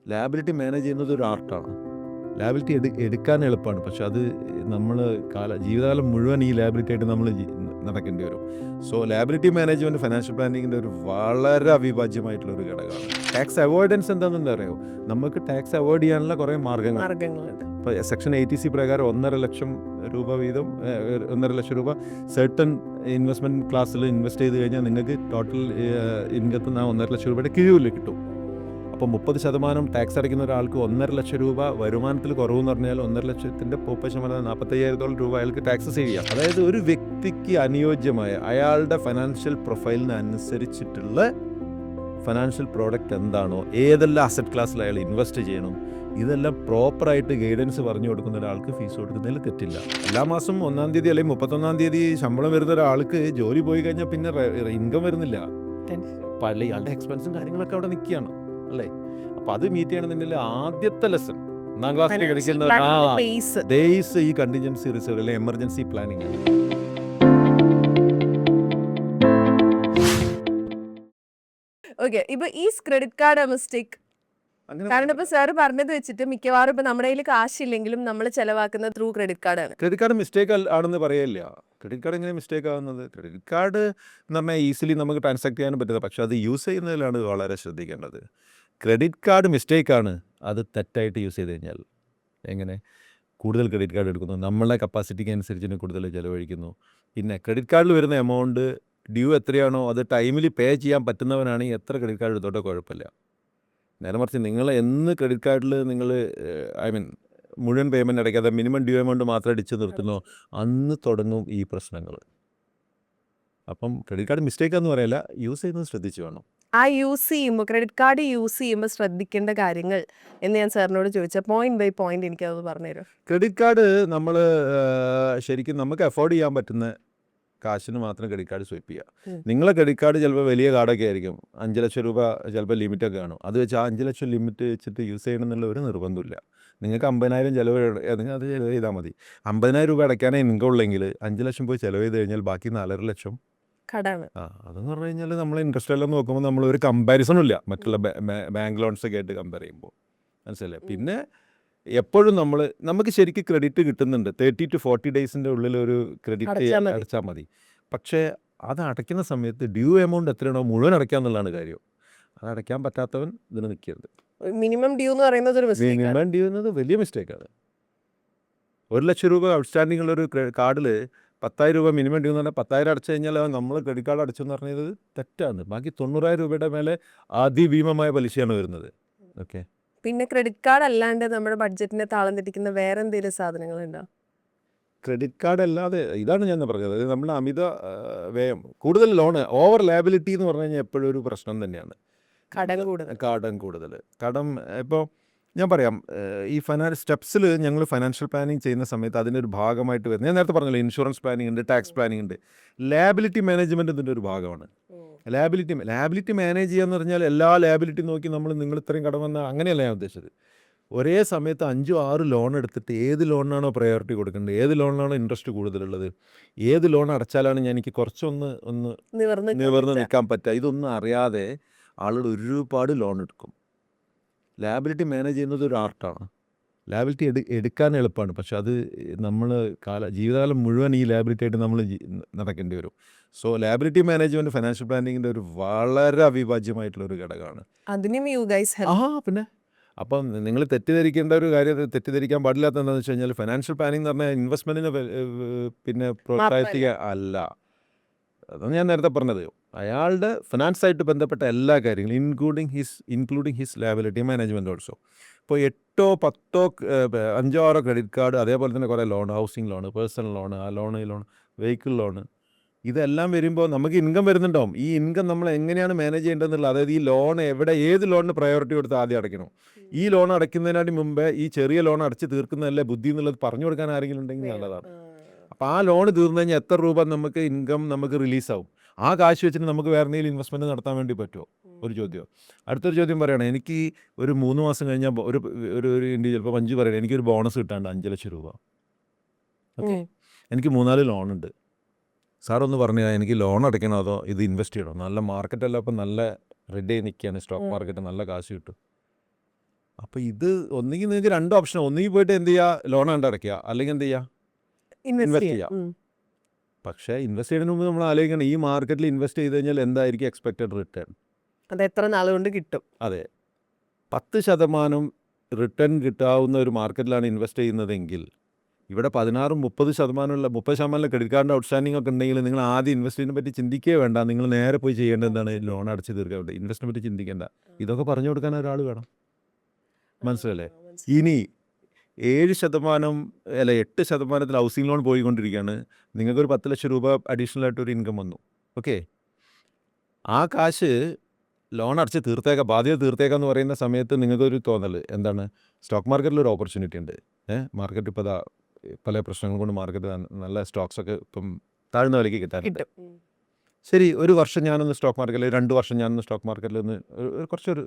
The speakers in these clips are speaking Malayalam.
ലാബിലിറ്റി മാനേജ് ചെയ്യുന്നത് ഒരു ആർട്ടാണ്. ലാബിലിറ്റി എടുക്കാൻ എളുപ്പമാണ്. പക്ഷെ അത് നമ്മൾ ജീവിതകാലം മുഴുവൻ ഈ ലാബിലിറ്റി ആയിട്ട് നമ്മൾ നടക്കേണ്ടി വരും. സോ ലാബിലിറ്റി മാനേജ്മെൻറ്റ് ഫിനാൻഷ്യൽ പ്ലാനിങ്ങിൻ്റെ ഒരു വളരെ അവിഭാജ്യമായിട്ടുള്ളൊരു ഘടകമാണ്. ടാക്സ് അവോയ്ഡൻസ് എന്താണെന്ന് അറിയോ? നമുക്ക് ടാക്സ് അവോയ്ഡ് ചെയ്യാനുള്ള കുറേ മാർഗ്ഗങ്ങളുണ്ട്. ഇപ്പോൾ സെക്ഷൻ 80C പ്രകാരം 1,50,000 രൂപ വീതം 1,50,000 രൂപ സെർട്ടൺ ഇൻവെസ്റ്റ്മെൻറ്റ് ക്ലാസ്സിൽ ഇൻവെസ്റ്റ് ചെയ്ത് കഴിഞ്ഞാൽ നിങ്ങൾക്ക് ടോട്ടൽ ഇൻകത്തിൽ നിന്ന് 1,50,000 രൂപയുടെ കിഴിവിൽ കിട്ടും. അപ്പോൾ 30% ടാക്സ് അടയ്ക്കുന്ന ഒരാൾക്ക് 1,50,000 രൂപ വരുമാനത്തിൽ കുറവെന്ന് പറഞ്ഞാൽ 1,50,000ത്തിൻ്റെ 30% 45,000 രൂപ അയാൾക്ക് ടാക്സ് സേവ് ചെയ്യാം. അതായത് ഒരു വ്യക്തിക്ക് അനുയോജ്യമായ അയാളുടെ ഫിനാൻഷ്യൽ പ്രൊഫൈലിന് അനുസരിച്ചിട്ടുള്ള ഫിനാൻഷ്യൽ പ്രോഡക്റ്റ് എന്താണോ, ഏതെല്ലാം അസറ്റ് ക്ലാസ്സിൽ അയാൾ ഇൻവെസ്റ്റ് ചെയ്യണം, ഇതെല്ലാം പ്രോപ്പറായിട്ട് ഗൈഡൻസ് പറഞ്ഞു കൊടുക്കുന്ന ഒരാൾക്ക് ഫീസ് കൊടുക്കുന്നതിൽ തെറ്റില്ല. എല്ലാ മാസം 1-ാം തീയതി അല്ലെങ്കിൽ 31-ാം തീയതി ശമ്പളം വരുന്ന ഒരാൾക്ക് ജോലി പോയി കഴിഞ്ഞാൽ പിന്നെ ഇൻകം വരുന്നില്ല. പല ഇയാളുടെ എക്സ്പെൻസും കാര്യങ്ങളൊക്കെ അവിടെ നിൽക്കുകയാണ് അല്ലേ? അപ്പോൾ അത് മീറ്റ് ചെയ്യണമെന്നുണ്ടെങ്കിൽ ആദ്യത്തെ ലെസൺ 1-ാം ക്ലാസ്സിൽ കഴിക്കുന്ന ഡേയ്സ് ഈ കണ്ടിൻജൻസി റിസർവ് അല്ലെങ്കിൽ എമർജൻസി പ്ലാനിങ് ആണ്. ഓക്കെ, ഇപ്പൊ ഈ ക്രെഡിറ്റ് കാർഡ് മിസ്റ്റേക്ക്, കാരണം ഇപ്പൊ സാർ പറഞ്ഞത് വെച്ചിട്ട് മിക്കവാറും ഇപ്പൊ നമ്മുടെ കയ്യിൽ കാശില്ലെങ്കിലും നമ്മൾ ചെലവാക്കുന്നത് ത്രൂ ക്രെഡിറ്റ് കാർഡാണ്. ക്രെഡിറ്റ് കാർഡ് മിസ്റ്റേക്ക് ആണെന്ന് പറയില്ല. ക്രെഡിറ്റ് കാർഡ് എങ്ങനെ മിസ്റ്റേക്ക് ആകുന്നത്? ക്രെഡിറ്റ് കാർഡ് എന്ന് പറഞ്ഞാൽ ഈസിലി നമുക്ക് ട്രാൻസാക്ട് ചെയ്യാൻ പറ്റുന്നത്, പക്ഷെ അത് യൂസ് ചെയ്യുന്നതിലാണ് വളരെ ശ്രദ്ധിക്കേണ്ടത്. ക്രെഡിറ്റ് കാർഡ് മിസ്റ്റേക്കാണ് അത് തെറ്റായിട്ട് യൂസ് ചെയ്ത് കഴിഞ്ഞാൽ. എങ്ങനെ? കൂടുതൽ ക്രെഡിറ്റ് കാർഡ് എടുക്കുന്നു, നമ്മളെ കപ്പാസിറ്റിക്ക് അനുസരിച്ച് കൂടുതൽ ചിലവഴിക്കുന്നു. പിന്നെ ക്രെഡിറ്റ് കാർഡിൽ വരുന്ന എമൗണ്ട് ഡ്യൂ എത്രയാണോ അത് ടൈമിൽ പേ ചെയ്യാൻ പറ്റുന്നവനാണെങ്കിൽ എത്ര ക്രെഡിറ്റ് കാർഡ് എടുത്തോട്ടോ കുഴപ്പമില്ല. നേരെ മറിച്ച് നിങ്ങൾ എന്ന് ക്രെഡിറ്റ് കാർഡിൽ നിങ്ങൾ മുഴുവൻ പേയ്മെൻറ്റ് അടയ്ക്കാതെ മിനിമം ഡ്യൂ എമൗണ്ട് മാത്രം അടിച്ച് നിർത്തുന്നോ അന്ന് തുടങ്ങും ഈ പ്രശ്നങ്ങൾ. അപ്പം ക്രെഡിറ്റ് കാർഡ് മിസ്റ്റേക്ക് എന്ന് പറയില്ല, യൂസ് ചെയ്യുന്നത് ശ്രദ്ധിച്ച് വേണം. ആ യൂസ് ചെയ്യുമ്പോൾ ക്രെഡിറ്റ് കാർഡ് യൂസ് ചെയ്യുമ്പോൾ ശ്രദ്ധിക്കേണ്ട കാര്യങ്ങൾ എന്ന് ഞാൻ സാറിനോട് ചോദിച്ചാൽ പോയിന്റ് ബൈ പോയിന്റ് എനിക്കത് പറഞ്ഞുതരും. ക്രെഡിറ്റ് കാർഡ് നമ്മൾ ശരിക്കും നമുക്ക് അഫോർഡ് ചെയ്യാൻ പറ്റുന്ന കാശിന് മാത്രം ക്രെഡിറ്റ് കാർഡ് സ്വൈപ്പ് ചെയ്യുക. നിങ്ങളെ ക്രെഡിറ്റ് കാർഡ് ചിലപ്പോൾ വലിയ കാർഡൊക്കെ ആയിരിക്കും, 5,00,000 രൂപ ചിലപ്പോൾ ലിമിറ്റൊക്കെ കാണും. അത് വെച്ച് ആ 5,00,000 ലിമിറ്റ് വെച്ചിട്ട് യൂസ് ചെയ്യണം എന്നുള്ള ഒരു നിർബന്ധമില്ല. നിങ്ങൾക്ക് 50,000 ചിലവ് അല്ലെങ്കിൽ അത് ചിലവ് ചെയ്താൽ മതി. 50,000 രൂപ അടയ്ക്കാനേ ഇൻകം ഉള്ളെങ്കിൽ 5,00,000 പോയി ചിലവ് ചെയ്ത് കഴിഞ്ഞാൽ ബാക്കി 4,50,000 കടാണ്. അതെന്ന് പറഞ്ഞു കഴിഞ്ഞാൽ നമ്മൾ ഇൻട്രസ്റ്റ് എല്ലാം നോക്കുമ്പോൾ നമ്മളൊരു കമ്പാരിസണും ഇല്ല മറ്റുള്ള ബാങ്ക് ലോൺസൊക്കെ ആയിട്ട് കമ്പയർ ചെയ്യുമ്പോൾ. മനസ്സിലല്ലേ? പിന്നെ എപ്പോഴും നമുക്ക് ശരിക്കും ക്രെഡിറ്റ് കിട്ടുന്നുണ്ട്. 30 to 40 ഡേയ്സിൻ്റെ ഉള്ളിൽ ഒരു ക്രെഡിറ്റ് അടച്ചാൽ മതി. പക്ഷേ അത് അടയ്ക്കുന്ന സമയത്ത് ഡ്യൂ എമൗണ്ട് എത്രയാണോ മുഴുവൻ അടയ്ക്കാന്നുള്ളതാണ് കാര്യം. അത് അടയ്ക്കാൻ പറ്റാത്തവൻ ഇതിന് നിൽക്കരുത്. മിനിമം ഡ്യൂ എന്ന് പറയുന്നത് മിനിമം ഡ്യൂ എന്നത് വലിയ മിസ്റ്റേക്കാണ്. 1,00,000 രൂപ ഔട്ട്സ്റ്റാൻഡിംഗ് ഉള്ളൊരു കാർഡിൽ 10,000 രൂപ മിനിമം ഡ്യൂ എന്ന് പറഞ്ഞാൽ 10,000 അടച്ചു കഴിഞ്ഞാൽ നമ്മൾ ക്രെഡിറ്റ് കാർഡ് അടച്ചെന്ന് പറഞ്ഞത് തെറ്റാണ്. ബാക്കി 90,000 രൂപയുടെ മേലെ അതിഭീമമായ പലിശയാണ് വരുന്നത്. ഓക്കെ. പിന്നെ ക്രെഡിറ്റ് കാർഡ് അല്ലാണ്ട് നമ്മുടെ ബഡ്ജറ്റിനെ താളം തെറ്റിക്കുന്ന വേറെ എന്തെങ്കിലും സാധനങ്ങളുണ്ടോ? ക്രെഡിറ്റ് കാർഡ് അല്ലാതെ ഇതാണ് ഞാൻ പറഞ്ഞത്, നമ്മൾ അമിത വ്യയം, കൂടുതൽ ലോണ്, ഓവർ ലാബിലിറ്റി എന്ന് പറഞ്ഞു കഴിഞ്ഞാൽ എപ്പോഴും ഒരു പ്രശ്നം തന്നെയാണ്. കടം കൂടുതൽ. ഇപ്പോൾ ഞാൻ പറയാം, ഈ സ്റ്റെപ്സിൽ ഞങ്ങൾ ഫിനാൻഷ്യൽ പ്ലാനിങ് ചെയ്യുന്ന സമയത്ത് അതിൻ്റെ ഒരു ഭാഗമായിട്ട് വരുന്നത്, ഞാൻ നേരത്തെ പറഞ്ഞല്ലോ, ഇൻഷുറൻസ് പ്ലാനിങ് ഉണ്ട്, ടാക്സ് പ്ലാനിങ് ഉണ്ട്, ലാബിലിറ്റി മാനേജ്മെൻറ്റ് ഇതിൻ്റെ ഒരു ഭാഗമാണ്. ലാബിലിറ്റി മാനേജ് ചെയ്യുക എന്ന് പറഞ്ഞാൽ എല്ലാ ലാബിലിറ്റി നോക്കി നിങ്ങൾ ഇത്രയും കടം വന്നാൽ അങ്ങനെയല്ല ഞാൻ ഉദ്ദേശിച്ചത്. ഒരേ സമയത്ത് 5-6 ലോൺ എടുത്തിട്ട് ഏത് ലോണിനാണോ പ്രയോറിറ്റി കൊടുക്കേണ്ടത്, ഏത് ലോണിനാണോ ഇൻട്രസ്റ്റ് കൂടുതലുള്ളത്, ഏത് ലോൺ അടച്ചാലാണ് എനിക്ക് കുറച്ചൊന്ന് നിവർന്ന് നിൽക്കാൻ പറ്റുക, ഇതൊന്നും അറിയാതെ ആളുകൾ ഒരുപാട് ലോൺ എടുക്കും. ലാബിലിറ്റി മാനേജ് ചെയ്യുന്നത് ഒരു ആർട്ടാണ്. ലാബിലിറ്റി എടുക്കാൻ എളുപ്പമാണ്, പക്ഷെ അത് നമ്മൾ ജീവിതകാലം മുഴുവൻ ഈ ലാബിലിറ്റി ആയിട്ട് നമ്മൾ നടക്കേണ്ടി വരും. സോ ലാബിലിറ്റി മാനേജ്മെൻറ്റ് ഫിനാൻഷ്യൽ പ്ലാനിങ്ങിൻ്റെ ഒരു വളരെ അവിഭാജ്യമായിട്ടുള്ളൊരു ഘടകമാണ്. പിന്നെ അപ്പം നിങ്ങൾ തെറ്റിദ്ധരിക്കേണ്ട ഒരു കാര്യം, തെറ്റിദ്ധരിക്കാൻ പാടില്ലാത്ത എന്താണെന്ന് വെച്ച് കഴിഞ്ഞാൽ, ഫിനാൻഷ്യൽ പ്ലാനിങ് എന്ന് പറഞ്ഞാൽ ഇൻവെസ്റ്റ്മെൻറ്റിനെ പിന്നെ പ്രോത്സാഹിപ്പിക്കുക അല്ല. അതാണ് ഞാൻ നേരത്തെ പറഞ്ഞത്. അയാളുടെ ഫിനാൻസായിട്ട് ബന്ധപ്പെട്ട എല്ലാ കാര്യങ്ങളും including his liability management also. ഇപ്പോൾ 8, 10, 5, 6 ക്രെഡിറ്റ് കാർഡ്, അതേപോലെ തന്നെ കുറേ loan, housing loan, personal loan, ആ ലോൺ, ഈ ലോൺ, വെഹിക്കിൾ ലോണ്, ഇതെല്ലാം വരുമ്പോൾ നമുക്ക് ഇൻകം വരുന്നുണ്ടാവും. ഈ ഇൻകം നമ്മൾ എങ്ങനെയാണ് മാനേജ് ചെയ്യേണ്ടതെന്നുള്ള, അതായത് ഈ ലോൺ ഏത് ലോണിന് പ്രയോറിറ്റി കൊടുത്ത് ആദ്യം അടയ്ക്കണം, ഈ ലോൺ അടയ്ക്കുന്നതിനായിട്ട് മുമ്പേ ഈ ചെറിയ ലോൺ അടച്ച് തീർക്കുന്നതല്ലേ ബുദ്ധി എന്നുള്ളത് പറഞ്ഞു കൊടുക്കാൻ ആരെങ്കിലും ഉണ്ടെങ്കിൽ നല്ലതാണ്. അപ്പോൾ ആ ലോൺ തീർന്നു കഴിഞ്ഞാൽ എത്ര രൂപ നമുക്ക് ഇൻകം നമുക്ക് റിലീസാവും, ആ കാശ് വെച്ചിട്ട് നമുക്ക് വേറെ എന്തെങ്കിലും ഇൻവെസ്റ്റ്മെൻറ്റ് നടത്താൻ വേണ്ടി പറ്റുമോ? ഒരു ചോദ്യം. അടുത്തൊരു ചോദ്യം പറയുകയാണ്, എനിക്ക് ഒരു 3 മാസം കഴിഞ്ഞാൽ ഒരു ഇൻഡിവിജ്വൽ ഇപ്പോൾ 5 പറയണം, എനിക്കൊരു ബോണസ് കിട്ടാണ്ട് 5,00,000 രൂപ. ഓക്കെ, എനിക്ക് 3-4 ലോണുണ്ട്. സാറൊന്ന് പറഞ്ഞു, എനിക്ക് ലോൺ അടയ്ക്കണോ അതോ ഇത് ഇൻവെസ്റ്റ് ചെയ്യണോ? നല്ല മാർക്കറ്റല്ല, അപ്പം നല്ല റെഡി ആയി നിൽക്കുകയാണ് സ്റ്റോക്ക് മാർക്കറ്റ്, നല്ല കാശ് കിട്ടും. അപ്പോൾ ഇത് ഒന്നുകിൽ നിങ്ങൾക്ക് 2 ഓപ്ഷൻ, ഒന്നുകിൽ പോയിട്ട് എന്ത് ചെയ്യുക, ലോൺ കണ്ട് അടയ്ക്കുക, അല്ലെങ്കിൽ എന്ത് ചെയ്യുക, ഇൻവെസ്റ്റ് ചെയ്യാം. പക്ഷേ ഇൻവെസ്റ്റ് ചെയ്യുന്നതിന് മുമ്പ് നമ്മൾ ആലോചിക്കണം, ഈ മാർക്കറ്റിൽ ഇൻവെസ്റ്റ് ചെയ്ത് കഴിഞ്ഞാൽ എന്തായിരിക്കും എക്സ്പെക്റ്റഡ് റിട്ടേൺ. അത് എത്ര നാൾ കൊണ്ട് കിട്ടും. അതെ, 10% റിട്ടേൺ കിട്ടാവുന്ന ഒരു മാർക്കറ്റിലാണ് ഇൻവെസ്റ്റ് ചെയ്യുന്നതെങ്കിൽ ഇവിടെ 16-30% ക്രെഡിറ്റ് കാർഡിൻ്റെ ഔട്ട്സ്റ്റാൻഡിംഗ് ഒക്കെ ഉണ്ടെങ്കിൽ നിങ്ങൾ ആദ്യം ഇൻവെസ്റ്റ്മെൻറ്റിനെ പറ്റി ചിന്തിക്കേ വേണ്ട. നിങ്ങൾ നേരെ പോയി ചെയ്യേണ്ടത് എന്താണ്, ലോൺ അടച്ച് തീർക്കാൻ വേണ്ടി. ഇൻവെസ്റ്റ്മെൻറ്റ് പറ്റി ചിന്തിക്കേണ്ട. ഇതൊക്കെ പറഞ്ഞു കൊടുക്കാൻ ഒരാൾ വേണം. മനസ്സിലല്ലേ? ഇനി 7% അല്ല 8% ഹൗസിംഗ് ലോൺ പോയിക്കൊണ്ടിരിക്കുകയാണ്. നിങ്ങൾക്കൊരു 10 ലക്ഷം രൂപ അഡീഷണൽ ആയിട്ട് ഒരു ഇൻകം വന്നു. ഓക്കെ, ആ കാശ് ലോൺ അടച്ച് തീർത്തേക്കാം, ബാധ്യത തീർത്തേക്കാം എന്ന് പറയുന്ന സമയത്ത് നിങ്ങൾക്കൊരു തോന്നൽ എന്താണ്, സ്റ്റോക്ക് മാർക്കറ്റിൽ ഒരു ഓപ്പർച്യൂണിറ്റി ഉണ്ട്. മാർക്കറ്റ് ഇപ്പോൾ പല പ്രശ്നങ്ങൾ കൊണ്ട് മാർക്കറ്റ് നല്ല സ്റ്റോക്സൊക്കെ ഇപ്പം താഴ്ന്ന വിലയ്ക്ക് കിട്ടാറുണ്ട്. ശരി, ഒരു വർഷം ഞാനൊന്ന് സ്റ്റോക്ക് മാർക്കറ്റിൽ, 2 വർഷം ഞാനൊന്ന് സ്റ്റോക്ക് മാർക്കറ്റിൽ ഒന്ന് കുറച്ചൊരു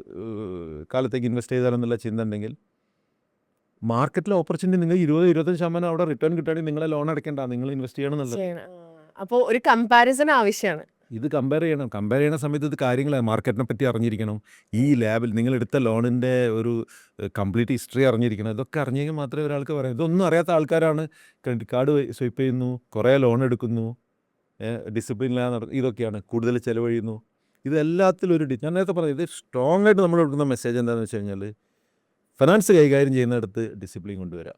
കാലത്തേക്ക് ഇൻവെസ്റ്റ് ചെയ്താലെന്നുള്ള ചിന്ത ഉണ്ടെങ്കിൽ മാർക്കറ്റിലെ ഓപ്പർച്യൂണിറ്റി നിങ്ങൾ 20-25% അവിടെ റിട്ടേൺ കിട്ടുകയാണെങ്കിൽ നിങ്ങളെ ലോൺ അടയ്ക്കേണ്ട, നിങ്ങൾ ഇൻവെസ്റ്റ് ചെയ്യണമെന്നുള്ളത്. അപ്പോൾ ഒരു കമ്പാരിസൺ ആവശ്യമാണ്. ഇത് കമ്പയർ ചെയ്യുന്ന സമയത്ത് ഇത് കാര്യങ്ങൾ മാർക്കറ്റിനെ പറ്റി അറിഞ്ഞിരിക്കണം. ഈ ലാബിൽ നിങ്ങളെടുത്ത ലോണിൻ്റെ ഒരു കംപ്ലീറ്റ് ഹിസ്റ്ററി അറിഞ്ഞിരിക്കണം. ഇതൊക്കെ അറിഞ്ഞെങ്കിൽ മാത്രമേ ഒരാൾക്ക് പറയാം. ഇതൊന്നും അറിയാത്ത ആൾക്കാരാണ് ക്രെഡിറ്റ് കാർഡ് സ്വൈപ്പ് ചെയ്യുന്നു, കുറേ ലോൺ എടുക്കുന്നു, ഡിസിപ്ലിനിലാണ് നടക്കും, ഇതൊക്കെയാണ് കൂടുതൽ ചിലവഴിയുന്നു. ഇതെല്ലാത്തിലും ഒരു ഞാൻ നേരത്തെ പറഞ്ഞത്, ഇത് സ്ട്രോങ് ആയിട്ട് നമ്മൾ കൊടുക്കുന്ന മെസ്സേജ് എന്താണെന്ന് വെച്ച് കഴിഞ്ഞാൽ, ഫിനാൻസ് കൈകാര്യം ചെയ്യുന്നിടത്ത് ഡിസിപ്ലിൻ കൊണ്ടുവരിക.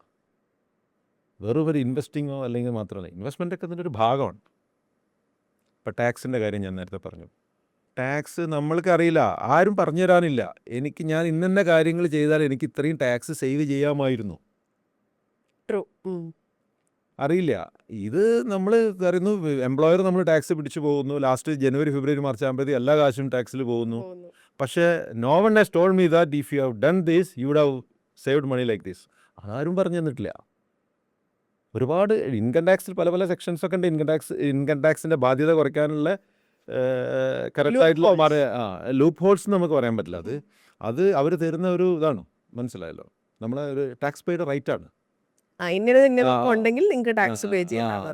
വെറും ഒരു ഇൻവെസ്റ്റിങ്ങോ അല്ലെങ്കിൽ മാത്രമല്ല, ഇൻവെസ്റ്റ്മെൻ്റൊക്കെ അതിൻ്റെ ഒരു ഭാഗമാണ്. ഇപ്പോൾ ടാക്സിൻ്റെ കാര്യം ഞാൻ നേരത്തെ പറഞ്ഞു. ടാക്സ് നമ്മൾക്കറിയില്ല, ആരും പറഞ്ഞു തരാനില്ല. ഞാൻ ഇന്ന കാര്യങ്ങൾ ചെയ്താൽ എനിക്ക് ഇത്രയും ടാക്സ് സേവ് ചെയ്യാമായിരുന്നു, അറിയില്ല. ഇത് നമ്മൾ അറിയുന്നു, എംപ്ലോയർ നമ്മൾ ടാക്സ് പിടിച്ചു പോകുന്നു, ലാസ്റ്റ് ജനുവരി ഫെബ്രുവരി മാർച്ച് ആകുമ്പോഴത്തേക്ക് എല്ലാ കാശും ടാക്സിൽ പോകുന്നു. പക്ഷേ no one has told me that if you have done this you would have saved money like this. അതാരും പറഞ്ഞു തന്നിട്ടില്ല. ഒരുപാട് ഇൻകം ടാക്സിൽ പല സെക്ഷൻസ് ഒക്കെ ഉണ്ട്. ഇൻകം ടാക്സിൻ്റെ ബാധ്യത കുറയ്ക്കാനുള്ള കറക്റ്റായിട്ടുള്ള ലൂപ്പ് ഹോൾസ് നമുക്ക് പറയാൻ പറ്റില്ല. അത് അവർ തരുന്ന ഒരു ഇതാണ്, മനസ്സിലായല്ലോ. നമ്മളെ ഒരു ടാക്സ് പേയുടെ റൈറ്റ് ആണ്. ഉണ്ടെങ്കിൽ നിങ്ങൾക്ക് ടാക്സ് പേ ചെയ്യാം.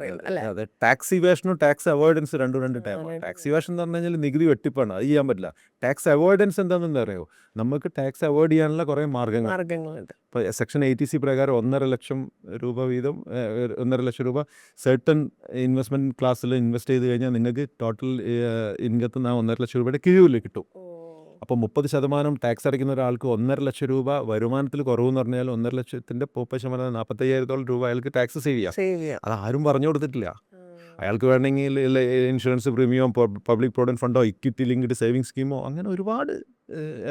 അതെ, ടാക്സ് ഇവേഷനും ടാക്സ് അവോയ്ഡൻസ് രണ്ട് ടൈമാണ്. ടാക്സ് ഇവേഷൻ എന്ന് പറഞ്ഞു കഴിഞ്ഞാൽ നികുതി വെട്ടിപ്പാണ്, അത് ചെയ്യാൻ പറ്റില്ല. ടാക്സ് അവോയ്ഡൻസ് എന്താണെന്ന് അറിയോ, നമുക്ക് ടാക്സ് അവോയ്ഡ് ചെയ്യാനുള്ള കുറേ മാർഗ്ഗങ്ങളുണ്ട്. ഇപ്പോൾ സെക്ഷൻ 80C പ്രകാരം 1.5 ലക്ഷം രൂപ വീതം 1.5 ലക്ഷം രൂപ സെർട്ടൺ ഇൻവെസ്റ്റ്മെൻറ്റ് ക്ലാസ്സിൽ ഇൻവെസ്റ്റ് ചെയ്ത് കഴിഞ്ഞാൽ നിങ്ങൾക്ക് ടോട്ടൽ ഇൻകത്ത് നിന്ന് 1.5 ലക്ഷം രൂപയുടെ കിഴിവിൽ കിട്ടും. അപ്പോൾ 30% ടാക്സ് അടയ്ക്കുന്ന ഒരാൾക്ക് 1.5 ലക്ഷം രൂപ വരുമാനത്തിൽ കുറവെന്ന് പറഞ്ഞാൽ 1.5 ലക്ഷത്തിൻ്റെ 30% 45,000 രൂപ അയാൾക്ക് ടാക്സ് സേവ് ചെയ്യാം. അത് ആരും പറഞ്ഞു കൊടുത്തിട്ടില്ല. അയാൾക്ക് വേണമെങ്കിൽ ഇൻഷുറൻസ് പ്രീമിയം, പബ്ലിക് പ്രൊവിഡൻറ്റ് ഫണ്ടോ, ഇക്വിറ്റി ലിങ്ക്ഡ് സേവിങ് സ്കീമോ, അങ്ങനെ ഒരുപാട്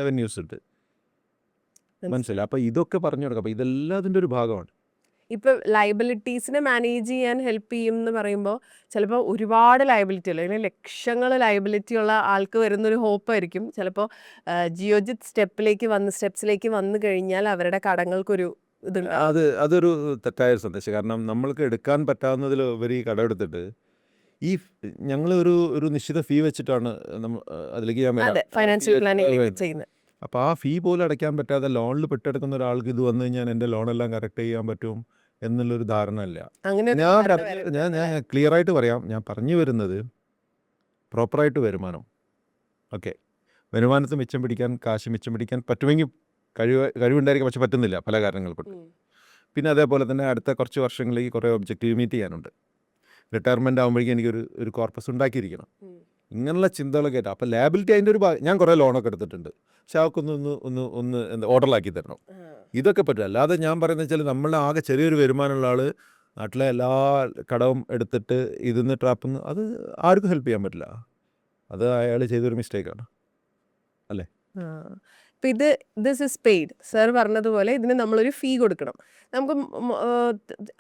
അവന്യൂസ് ഉണ്ട്. മനസ്സിലായി? അപ്പോൾ ഇതൊക്കെ പറഞ്ഞു കൊടുക്കാം. അപ്പോൾ ഇതെല്ലാം അതിൻ്റെ ഒരു ഭാഗമാണ്. ഇപ്പം ലയബിലിറ്റീസിനെ മാനേജ് ചെയ്യാൻ ഹെൽപ്പ് ചെയ്യും എന്ന് പറയുമ്പോൾ ചിലപ്പോൾ ഒരുപാട് ലയബിലിറ്റി ഉള്ള, അല്ലെങ്കിൽ ലക്ഷങ്ങൾ ലയബിലിറ്റി ഉള്ള ആൾക്ക് വരുന്നൊരു ഹോപ്പായിരിക്കും ചിലപ്പോൾ ജിയോജിത് സ്റ്റെപ്സിലേക്ക് വന്നു കഴിഞ്ഞാൽ അവരുടെ കടങ്ങൾക്കൊരു ഇതുണ്ട്. അതൊരു തെറ്റായ സന്ദേശം. കാരണം നമ്മൾക്ക് എടുക്കാൻ പറ്റാവുന്നതിൽ ഉപരി കടമെടുത്തിട്ട് ഞങ്ങൾ ഒരു നിശ്ചിത ഫീ വെച്ചിട്ടാണ് അതിലേക്ക് ഫൈനാൻഷ്യൽ പ്ലാനിങ് ചെയ്യുന്നത്. അപ്പോൾ ആ ഫീ പോലും അടയ്ക്കാൻ പറ്റാതെ ലോണിൽ പെട്ടെടുക്കുന്ന ഒരാൾക്ക് ഇത് വന്നു കഴിഞ്ഞാൽ എൻ്റെ ലോണെല്ലാം കറക്റ്റ് ചെയ്യാൻ പറ്റും എന്നുള്ളൊരു ധാരണ ഇല്ല. ഞാൻ ക്ലിയർ ആയിട്ട് പറയാം. ഞാൻ പറഞ്ഞു വരുന്നത് പ്രോപ്പറായിട്ട് വരുമാനം, ഓക്കെ, വരുമാനത്തിൽ മിച്ചം പിടിക്കാൻ, കാശ് മിച്ചം പിടിക്കാൻ പറ്റുമെങ്കിൽ കഴിവുണ്ടായിരിക്കും, പക്ഷെ പറ്റുന്നില്ല പല കാരണങ്ങൾ കൊണ്ട്. പിന്നെ അതേപോലെ തന്നെ അടുത്ത കുറച്ച് വർഷങ്ങളിലേക്ക് കുറേ ഒബ്ജക്റ്റീവ് മീറ്റ് ചെയ്യാനുണ്ട്. റിട്ടയർമെൻ്റ് ആകുമ്പോഴേക്കും എനിക്കൊരു കോർപ്പസ് ഉണ്ടാക്കിയിരിക്കണം. ഇങ്ങനെയുള്ള ചിന്തകളൊക്കെ ആയിട്ട് അപ്പോൾ ലാബിലിറ്റി അതിൻ്റെ ഒരു ഞാൻ കുറേ ലോണൊക്കെ എടുത്തിട്ടുണ്ട്. പക്ഷെ അതൊക്കെ എന്താ ഓർഡറിലാക്കി തരണം, ഇതൊക്കെ പറ്റും. അല്ലാതെ ഞാൻ പറയുന്നത് വെച്ചാൽ നമ്മളെ ആകെ ചെറിയൊരു വരുമാനമുള്ള ആൾ നാട്ടിലെ എല്ലാ കടവും എടുത്തിട്ട് ഇതിന്ന് ട്രാപ്പിന്ന്, അത് ആർക്കും ഹെൽപ്പ് ചെയ്യാൻ പറ്റില്ല. അത് അയാൾ ചെയ്തൊരു മിസ്റ്റേക്കാണ്, അല്ലേ? ഇപ്പം ദിസ് ഇസ് പെയ്ഡ്. സർ പറഞ്ഞതുപോലെ ഇതിന് നമ്മളൊരു ഫീ കൊടുക്കണം. നമുക്ക്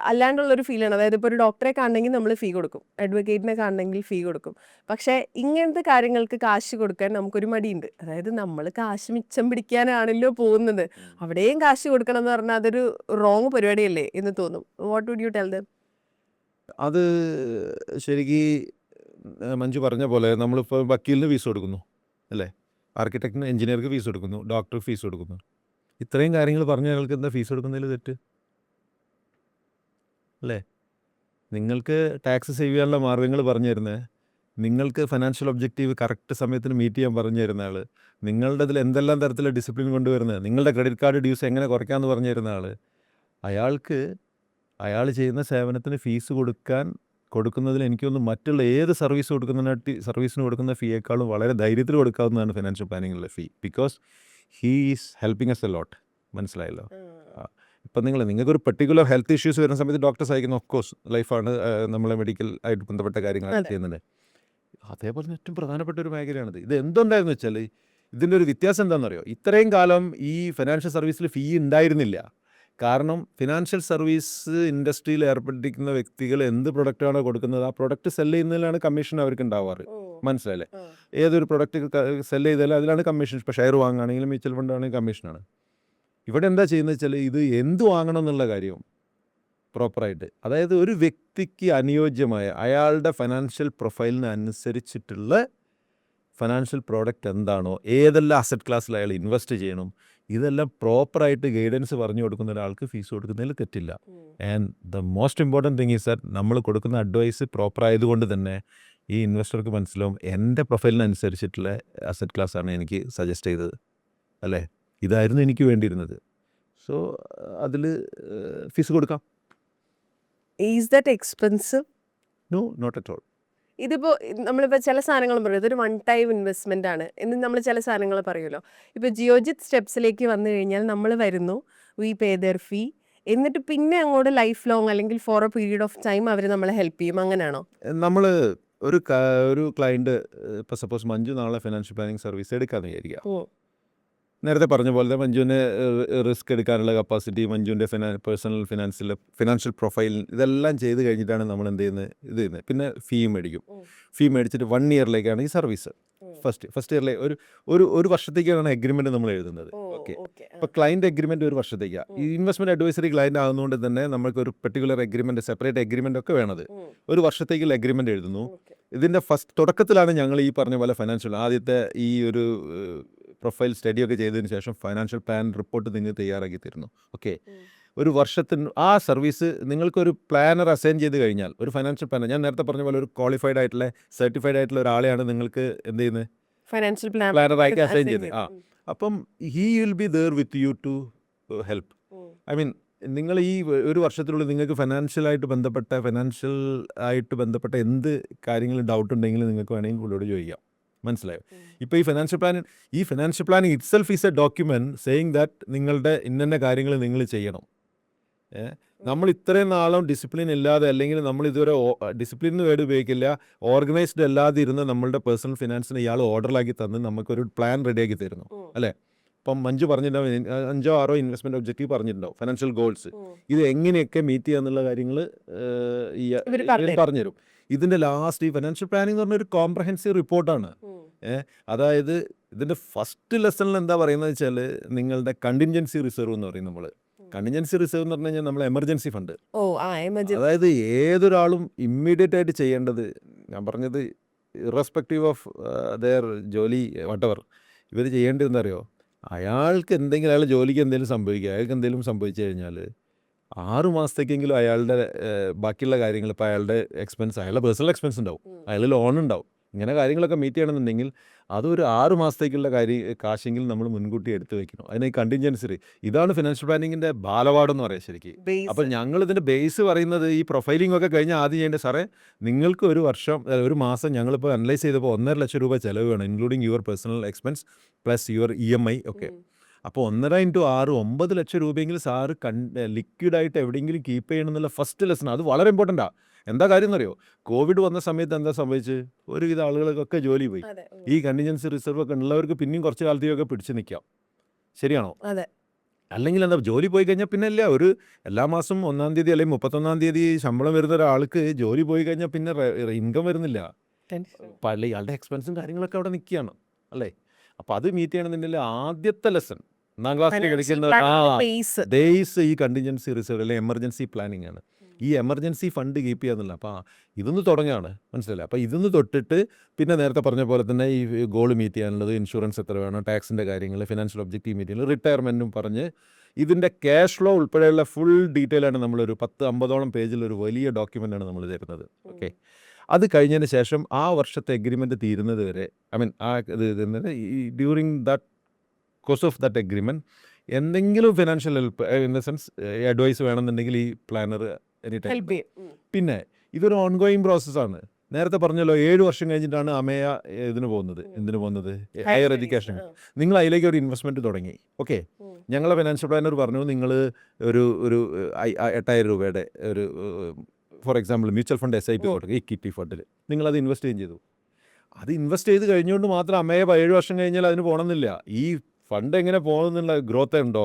അല്ലാണ്ടുള്ളൊരു ഫീലാണ്. അതായത് ഇപ്പോൾ ഒരു ഡോക്ടറെ കാണണമെങ്കിൽ നമ്മൾ ഫീ കൊടുക്കും, അഡ്വക്കേറ്റിനെ കാണണമെങ്കിൽ ഫീ കൊടുക്കും. പക്ഷേ ഇങ്ങനത്തെ കാര്യങ്ങൾക്ക് കാശ് കൊടുക്കാൻ നമുക്കൊരു മടിയുണ്ട്. അതായത് നമ്മൾ കാശ് മിച്ചം പിടിക്കാനാണല്ലോ പോകുന്നത്, അവിടെയും കാശ് കൊടുക്കണം എന്ന് പറഞ്ഞാൽ അതൊരു റോങ് പരിപാടിയല്ലേ എന്ന് തോന്നും. What would you tell them? അത് ശരിക്കും മഞ്ജു പറഞ്ഞ പോലെ നമ്മളിപ്പോൾ വക്കീലിന് ഫീസ് കൊടുക്കുന്നു, അല്ലേ? ആർക്കിടെക്റ്റിന്, എഞ്ചിനീയർക്ക് ഫീസ് കൊടുക്കുന്നു, ഡോക്ടർക്ക് ഫീസ് കൊടുക്കുന്നു. ഇത്രയും കാര്യങ്ങൾ പറഞ്ഞ ഒരാൾക്ക് എന്താ ഫീസ് കൊടുക്കുന്നതിൽ തെറ്റ്, അല്ലേ? നിങ്ങൾക്ക് ടാക്സ് സേവ് ചെയ്യാനുള്ള മാർഗ്ഗങ്ങൾ പറഞ്ഞു തരുന്നത് നിങ്ങൾക്ക് ഫിനാൻഷ്യൽ ഒബ്ജക്റ്റീവ് കറക്റ്റ് സമയത്തിന് മീറ്റ് ചെയ്യാൻ പറഞ്ഞു തരുന്ന ആൾ, നിങ്ങളുടെ ഇതിൽ എന്തെല്ലാം തരത്തിലുള്ള ഡിസിപ്ലിൻ കൊണ്ടുവരുന്നത്, നിങ്ങളുടെ ക്രെഡിറ്റ് കാർഡ് ഡ്യൂസ് എങ്ങനെ കുറയ്ക്കാമെന്ന് പറഞ്ഞു തരുന്ന ആൾ, അയാൾ ചെയ്യുന്ന സേവനത്തിന് ഫീസ് കൊടുക്കുന്നതിൽ എനിക്കൊന്ന് മറ്റുള്ള ഏത് സർവീസിന് കൊടുക്കുന്ന ഫീയേക്കാളും വളരെ ധൈര്യത്തിൽ കൊടുക്കാവുന്നതാണ് ഫിനാൻഷ്യൽ പ്ലാനിങ്ങിലെ fee. Because he is helping us a lot. മനസ്സിലായല്ലോ? ഇപ്പം നിങ്ങൾക്കൊരു പെർട്ടിക്കുലർ ഹെൽത്ത് ഇഷ്യൂസ് വരുന്ന സമയത്ത് ഡോക്ടേഴ്സ് അയക്കുന്ന ഓഫ്കോഴ്സ് ലൈഫാണ്, നമ്മളെ മെഡിക്കൽ ആയിട്ട് ബന്ധപ്പെട്ട കാര്യങ്ങളാണ് ചെയ്യുന്നത്. അതേപോലെ തന്നെ ഏറ്റവും പ്രധാനപ്പെട്ട ഒരു മേഖലയാണിത്. ഇത് എന്തുണ്ടായിരുന്നു വെച്ചാൽ ഇതിൻ്റെ ഒരു വ്യത്യാസം എന്താണെന്നറിയോ? ഇത്രയും കാലം ഈ ഫിനാൻഷ്യൽ സർവീസിൽ ഫീ ഉണ്ടായിരുന്നില്ല. കാരണം ഫിനാൻഷ്യൽ സർവീസ് ഇൻഡസ്ട്രിയിൽ ഏർപ്പെട്ടിരിക്കുന്ന വ്യക്തികൾ എന്ത് പ്രൊഡക്റ്റാണോ കൊടുക്കുന്നത് ആ പ്രൊഡക്റ്റ് സെല് ചെയ്യുന്നതിലാണ് കമ്മീഷൻ അവർക്ക് ഉണ്ടാവാറ്. മനസ്സിലായില്ലേ? ഏതൊരു പ്രൊഡക്റ്റ് സെല് ചെയ്താലും അതിലാണ് കമ്മീഷൻ. ഇപ്പോൾ ഷെയർ വാങ്ങുകയാണെങ്കിലും മ്യൂച്വൽ ഫണ്ട് ആണെങ്കിൽ കമ്മീഷനാണ്. ഇവിടെ എന്താ ചെയ്യുന്നത് വെച്ചാൽ ഇത് എന്ത് വാങ്ങണം എന്നുള്ള കാര്യം പ്രോപ്പറായിട്ട്, അതായത് ഒരു വ്യക്തിക്ക് അനുയോജ്യമായ അയാളുടെ ഫിനാൻഷ്യൽ പ്രൊഫൈലിന് അനുസരിച്ചിട്ടുള്ള ഫിനാൻഷ്യൽ പ്രോഡക്റ്റ് എന്താണോ, ഏതെല്ലാം അസറ്റ് ക്ലാസ്സിൽ അയാൾ ഇൻവെസ്റ്റ് ചെയ്യണം, ഇതെല്ലാം പ്രോപ്പറായിട്ട് ഗൈഡൻസ് പറഞ്ഞു കൊടുക്കുന്ന ഒരാൾക്ക് ഫീസ് കൊടുക്കുന്നതിൽ തെറ്റില്ല. And the most important thing is that നമ്മൾ കൊടുക്കുന്ന അഡ്വൈസ് പ്രോപ്പർ ആയതുകൊണ്ട് തന്നെ ഈ ഇൻവെസ്റ്റർക്ക് മനസ്സിലാവും എൻ്റെ പ്രൊഫൈലിനനുസരിച്ചിട്ടുള്ള അസറ്റ് ക്ലാസ്സാണ് എനിക്ക് സജസ്റ്റ് ചെയ്തത്, അല്ലേ? ഇതായിരുന്നു എനിക്ക് വേണ്ടിയിരുന്നത്. സോ അതിൽ ഫീസ് കൊടുക്കാം. Is that expensive? No, not at all. ഇതിപ്പോൾ നമ്മളിപ്പോൾ ചില സാധനങ്ങൾ പറയും ഇതൊരു വൺ ടൈം ഇൻവെസ്റ്റ്മെൻ്റ് ആണ് എന്ന് നമ്മൾ ചില സാധനങ്ങൾ പറയുമല്ലോ. ഇപ്പോൾ ജിയോജിത്ത് സ്റ്റെപ്സിലേക്ക് വന്നു കഴിഞ്ഞാൽ നമ്മൾ വരുന്നു, വി പേ ദർ ഫീ, എന്നിട്ട് പിന്നെ അങ്ങോട്ട് ലൈഫ് ലോങ് അല്ലെങ്കിൽ for a period of time അവർ നമ്മളെ ഹെൽപ്പ് ചെയ്യും, അങ്ങനെയാണോ? നമ്മൾ ഒരു ക്ലയൻറ്റ്, ഇപ്പോൾ സപ്പോസ് മഞ്ജു നാളെ ഫിനാൻഷ്യൽ പ്ലാനിങ് സർവീസ് എടുക്കാമെന്ന് വിചാരിക്കുക. നേരത്തെ പറഞ്ഞ പോലെ തന്നെ റിസ്ക് എടുക്കാനുള്ള കപ്പാസിറ്റി, മഞ്ജുവിൻ്റെ പേഴ്സണൽ ഫിനാൻഷ്യൽ പ്രൊഫൈൽ ഇതെല്ലാം ചെയ്ത് കഴിഞ്ഞിട്ടാണ് നമ്മൾ എന്ത് ചെയ്യുന്നത്. പിന്നെ ഫീ മേടിക്കും. ഫീ മേടിച്ചിട്ട് 1 ഇയറിലേക്കാണ് ഈ സർവീസ്. ഫസ്റ്റ് ഇയറിലെ ഒരു വർഷത്തേക്കാണ് എഗ്രിമെൻറ്റ് നമ്മൾ എഴുതുന്നത്. ഓക്കെ. ഇപ്പോൾ ക്ലയൻറ്റ് എഗ്രിമെൻറ്റ് ഒരു വർഷത്തേക്കാണ്. ഈ ഇൻവെസ്റ്റ്മെൻറ്റ് അഡ്വൈസറി ക്ലയൻറ്റ് ആകുന്നതുകൊണ്ട് തന്നെ നമുക്ക് ഒരു പെർട്ടിക്കുലർ എഗ്രിമെൻറ്റ്, സെപ്പറേറ്റ് എഗ്രിമെൻ്റ് ഒക്കെ വേണത്. ഒരു വർഷത്തേക്കുള്ള എഗ്രിമെൻറ്റ് എഴുതുന്നു. ഇതിൻ്റെ തുടക്കത്തിലാണ് ഞങ്ങൾ ഈ പറഞ്ഞ പോലെ ഫിനാൻഷ്യൽ ആദ്യത്തെ ഈ ഒരു പ്രൊഫൈൽ സ്റ്റഡിയൊക്കെ ചെയ്തതിന് ശേഷം ഫൈനാൻഷ്യൽ പ്ലാൻ റിപ്പോർട്ട് നിങ്ങൾ തയ്യാറാക്കി തരുന്നു. ഓക്കെ. ഒരു വർഷത്തിന് ആ സർവീസ് നിങ്ങൾക്കൊരു പ്ലാനർ അസൈൻ ചെയ്ത് കഴിഞ്ഞാൽ, ഒരു ഫൈനാൻഷ്യൽ പ്ലാനർ, ഞാൻ നേരത്തെ പറഞ്ഞ പോലെ ഒരു ക്വാളിഫൈഡ് ആയിട്ടുള്ള സർട്ടിഫൈഡ് ആയിട്ടുള്ള ഒരാളെയാണ് നിങ്ങൾക്ക് എന്ത് ചെയ്യുന്നത്, ഫൈനാൻഷ്യൽ പ്ലാനറായിട്ട് അസൈൻ ചെയ്യുന്നത്. അപ്പം he will be there with you to help. I mean നിങ്ങൾ ഈ ഒരു വർഷത്തിനുള്ളിൽ നിങ്ങൾക്ക് ഫിനാൻഷ്യൽ ആയിട്ട് ബന്ധപ്പെട്ട എന്ത് കാര്യങ്ങളും ഡൗട്ട് ഉണ്ടെങ്കിലും നിങ്ങൾക്ക് വേണമെങ്കിൽ പുള്ളിയോട് ചോദിക്കാം. മനസ്സിലായോ? ഇപ്പോൾ ഈ financial planning it self is A document saying that നിങ്ങളുടെ ഇന്ന കാര്യങ്ങൾ നിങ്ങൾ ചെയ്യണം. നമ്മൾ ഇത്രയും നാളും ഡിസിപ്ലിൻ ഇല്ലാതെ, അല്ലെങ്കിൽ നമ്മൾ ഇതുവരെ ഡിസിപ്ലിൻ എന്ന് വേർഡ് ഉപയോഗിക്കില്ല, ഓർഗനൈസ്ഡ് അല്ലാതെ ഇരുന്ന് നമ്മളുടെ പേഴ്സണൽ ഫിനാൻസിനെ ഇയാൾ ഓർഡറിലാക്കി തന്ന് നമുക്കൊരു പ്ലാൻ റെഡിയാക്കി തരുന്നു, അല്ലേ? ഇപ്പം മഞ്ജു പറഞ്ഞിട്ടുണ്ടാവും 5-6 ഇൻവെസ്റ്റ്മെൻറ്റ് ഒബ്ജക്റ്റീവ് പറഞ്ഞിട്ടുണ്ടാവും, ഫിനാൻഷ്യൽ ഗോൾസ്. ഇത് എങ്ങനെയൊക്കെ മീറ്റ് ചെയ്യാന്നുള്ള കാര്യങ്ങൾ പറഞ്ഞുതരും. ഇതിൻ്റെ ലാസ്റ്റ് ഈ ഫിനാൻഷ്യൽ പ്ലാനിങ് എന്ന് പറഞ്ഞൊരു കോംപ്രഹെൻസീവ് റിപ്പോർട്ടാണ്. അതായത് ഇതിൻ്റെ ഫസ്റ്റ് ലെസണിൽ എന്താ പറയുന്നത് വെച്ചാൽ നിങ്ങളുടെ കണ്ടിൻജൻസി റിസർവ് എന്ന് പറയും. നമ്മൾ കണ്ടിൻജൻസി റിസർവ് എന്ന് പറഞ്ഞു കഴിഞ്ഞാൽ നമ്മൾ എമർജൻസി ഫണ്ട്. അതായത് ഏതൊരാളും ഇമ്മീഡിയറ്റ് ആയിട്ട് ചെയ്യേണ്ടത്, ഞാൻ പറഞ്ഞത് ഇറസ്പെക്റ്റീവ് ഓഫ് ദെയർ ജോലി വട്ടവർ, ഇവർ ചെയ്യേണ്ടത് എന്താ അറിയോ, അയാൾക്ക് എന്തെങ്കിലും, അയാളുടെ ജോലിക്ക് എന്തെങ്കിലും സംഭവിക്കുക, അയാൾക്ക് എന്തെങ്കിലും സംഭവിച്ചു കഴിഞ്ഞാൽ 6 മാസത്തേക്കെങ്കിലും അയാളുടെ ബാക്കിയുള്ള കാര്യങ്ങൾ, ഇപ്പോൾ അയാളുടെ എക്സ്പെൻസ്, അയാളുടെ പേഴ്സണൽ എക്സ്പെൻസ് ഉണ്ടാവും, അയാൾ ലോൺ ഉണ്ടാവും, ഇങ്ങനെ കാര്യങ്ങളൊക്കെ മീറ്റ് ചെയ്യണമെന്നുണ്ടെങ്കിൽ അതൊരു 6 മാസത്തേക്കുള്ള കാശെങ്കിലും നമ്മൾ മുൻകൂട്ടി എടുത്തു വെക്കണം. അതിന് ഈ കണ്ടിൻജൻസി, ഇതാണ് ഫിനാൻഷ്യൽ പ്ലാനിങ്ങിൻ്റെ ബാലപാഠം എന്ന് പറയാം ശരിക്കും. അപ്പോൾ ഞങ്ങൾ ഇതിൻ്റെ ബേസ് പറയുന്നത് ഈ പ്രൊഫൈലിംഗ് ഒക്കെ കഴിഞ്ഞാൽ ആദ്യം ചെയ്യേണ്ടത്, സാറേ നിങ്ങൾക്ക് ഒരു മാസം ഞങ്ങളിപ്പോൾ അനലൈസ് ചെയ്തപ്പോൾ 1.5 ലക്ഷം രൂപ ചിലവ് വേണം, including your personal expense plus your EMI ഒക്കെ. അപ്പോൾ 1.5 × 6 9 ലക്ഷം രൂപയെങ്കിലും സാറ് ലിക്വിഡായിട്ട് എവിടെയെങ്കിലും കീപ്പ് ചെയ്യണം എന്നുള്ള ഫസ്റ്റ് ലെസൺ. അത് വളരെ ഇമ്പോർട്ടൻ്റാണ്. എന്താ കാര്യം എന്നറിയോ, കോവിഡ് വന്ന സമയത്ത് എന്താ സംഭവിച്ച്, ഒരുവിധ ആളുകൾക്കൊക്കെ ജോലി പോയി. ഈ കണ്ടിൻജൻസി റിസർവ് ഒക്കെ ഉള്ളവർക്ക് പിന്നെയും കുറച്ച് കാലത്തേക്കൊക്കെ പിടിച്ചു നിൽക്കാം. ശരിയാണോ? അല്ലെങ്കിൽ എന്താ, ജോലി പോയി കഴിഞ്ഞാൽ പിന്നെ അല്ല, എല്ലാ മാസം 1-ാം തീയതി അല്ലെങ്കിൽ 31-ാം തീയതി ശമ്പളം വരുന്ന ഒരാൾക്ക് ജോലി പോയി കഴിഞ്ഞാൽ പിന്നെ ഇൻകം വരുന്നില്ല, പല ഇയാളുടെ എക്സ്പെൻസും കാര്യങ്ങളൊക്കെ അവിടെ നിൽക്കുകയാണ്, അല്ലേ? അപ്പോൾ അത് മീറ്റ് ചെയ്യണമെന്നുണ്ടെങ്കിൽ ആദ്യത്തെ ലെസൺ 1-ാം ക്ലാസ്സിൽ കളിക്കുന്ന ബേസ് ഈ കണ്ടിൻജൻസി റിസർവ് അല്ലെങ്കിൽ എമർജൻസി പ്ലാനിങ് ആണ്. ഈ എമർജൻസി ഫണ്ട് കീപ്പ് ചെയ്യാന്നുള്ള. അപ്പോൾ ഇതൊന്ന് തുടങ്ങുകയാണ്, മനസ്സിലായില്ലേ? അപ്പോൾ ഇതൊന്ന് തൊട്ടിട്ട് പിന്നെ നേരത്തെ പറഞ്ഞ പോലെ തന്നെ ഈ ഗോൾ മീറ്റ് ചെയ്യാനുള്ളത്, ഇൻഷുറൻസ് എത്ര വേണം, ടാക്സിൻ്റെ കാര്യങ്ങൾ, ഫിനാൻഷ്യൽ ഒബ്ജക്റ്റീവ് മീറ്റ് ചെയ്യുന്നത്, റിട്ടയർമെൻറ്റും പറഞ്ഞ് ഇതിൻ്റെ ക്യാഷ് ഫ്ലോ ഉൾപ്പെടെയുള്ള ഫുൾ ഡീറ്റെയിൽ ആണ് നമ്മളൊരു 10-50ഓളം പേജിലൊരു വലിയ ഡോക്യുമെൻ്റാണ് നമ്മൾ തരുന്നത്. ഓക്കെ. അത് കഴിഞ്ഞതിന് ശേഷം ആ വർഷത്തെ എഗ്രിമെൻ്റ് തീരുന്നത് വരെ ആ ഇത് തീരുന്നത് during that course of that agreement എന്തെങ്കിലും financial help in the sense advice വേണമെന്നുണ്ടെങ്കിൽ ഈ പ്ലാനർ എനി ടൈം. ഹെൽപ്പ് ചെയ്യും. പിന്നെ ഇതൊരു ഓൺഗോയിങ് പ്രോസസ്സാണ്. നേരത്തെ പറഞ്ഞല്ലോ 7 വർഷം കഴിഞ്ഞിട്ടാണ് അമേയ എന്തിനു പോകുന്നത് ഹയർ എഡ്യൂക്കേഷൻ. നിങ്ങൾ അതിലേക്ക് ഒരു ഇൻവെസ്റ്റ്മെൻറ്റ് തുടങ്ങി. ഓക്കെ, ഞങ്ങളെ ഫിനാൻഷ്യൽ പ്ലാനർ പറഞ്ഞു നിങ്ങൾ ഒരു 8,000 രൂപയുടെ ഒരു for example mutual fund SIP കൊടുക്കുക, ഇക്വിറ്റി ഫണ്ടിൽ നിങ്ങളത് ഇൻവെസ്റ്റ് ചെയ്തു. അത് ഇൻവെസ്റ്റ് ചെയ്ത് കഴിഞ്ഞുകൊണ്ട് മാത്രം അമേയ 7 വർഷം കഴിഞ്ഞാൽ അതിന് പോകണമെന്നില്ല. ഈ ഫണ്ട് എങ്ങനെ പോകുന്നുള്ള ഗ്രോത്ത് ഉണ്ടോ,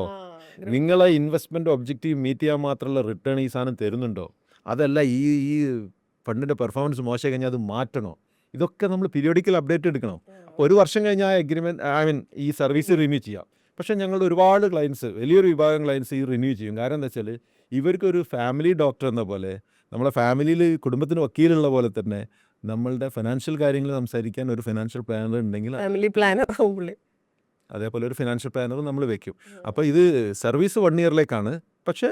നിങ്ങളെ ഇൻവെസ്റ്റ്മെൻറ്റ് ഒബ്ജക്റ്റീവ് മീറ്റ് ചെയ്യാൻ മാത്രമുള്ള റിട്ടേൺ ഈ സാധനം തരുന്നുണ്ടോ, അതല്ല ഈ ഫണ്ടിൻ്റെ പെർഫോമൻസ് മോശം കഴിഞ്ഞാൽ അത് മാറ്റണോ, ഇതൊക്കെ നമ്മൾ പീരിയോഡിക്കൽ അപ്ഡേറ്റ് എടുക്കണം. അപ്പോൾ 1 വർഷം കഴിഞ്ഞാൽ ആ എഗ്രിമെൻറ്റ് ഈ സർവീസ് റിന്യൂ ചെയ്യാം. പക്ഷേ ഞങ്ങളുടെ ഒരുപാട് ക്ലയൻസ്, വലിയൊരു വിഭാഗം ക്ലയൻസ് ഈ റിന്യൂ ചെയ്യും. കാരണം എന്താ വെച്ചാൽ ഇവർക്കൊരു ഫാമിലി ഡോക്ടർ എന്ന പോലെ, നമ്മളെ ഫാമിലിയിൽ കുടുംബത്തിന് വക്കീലുള്ള പോലെ തന്നെ നമ്മളുടെ ഫിനാൻഷ്യൽ കാര്യങ്ങൾ സംസാരിക്കാൻ ഒരു ഫിനാൻഷ്യൽ പ്ലാനർ ഉണ്ടെങ്കിൽ ഫാമിലി പ്ലാനർ അതേപോലെ ഒരു ഫിനാൻഷ്യൽ പ്ലാനർ നമ്മൾ വെക്കും. അപ്പോൾ ഇത് സർവീസ് 1 ഇയറിലേക്കാണ്, പക്ഷേ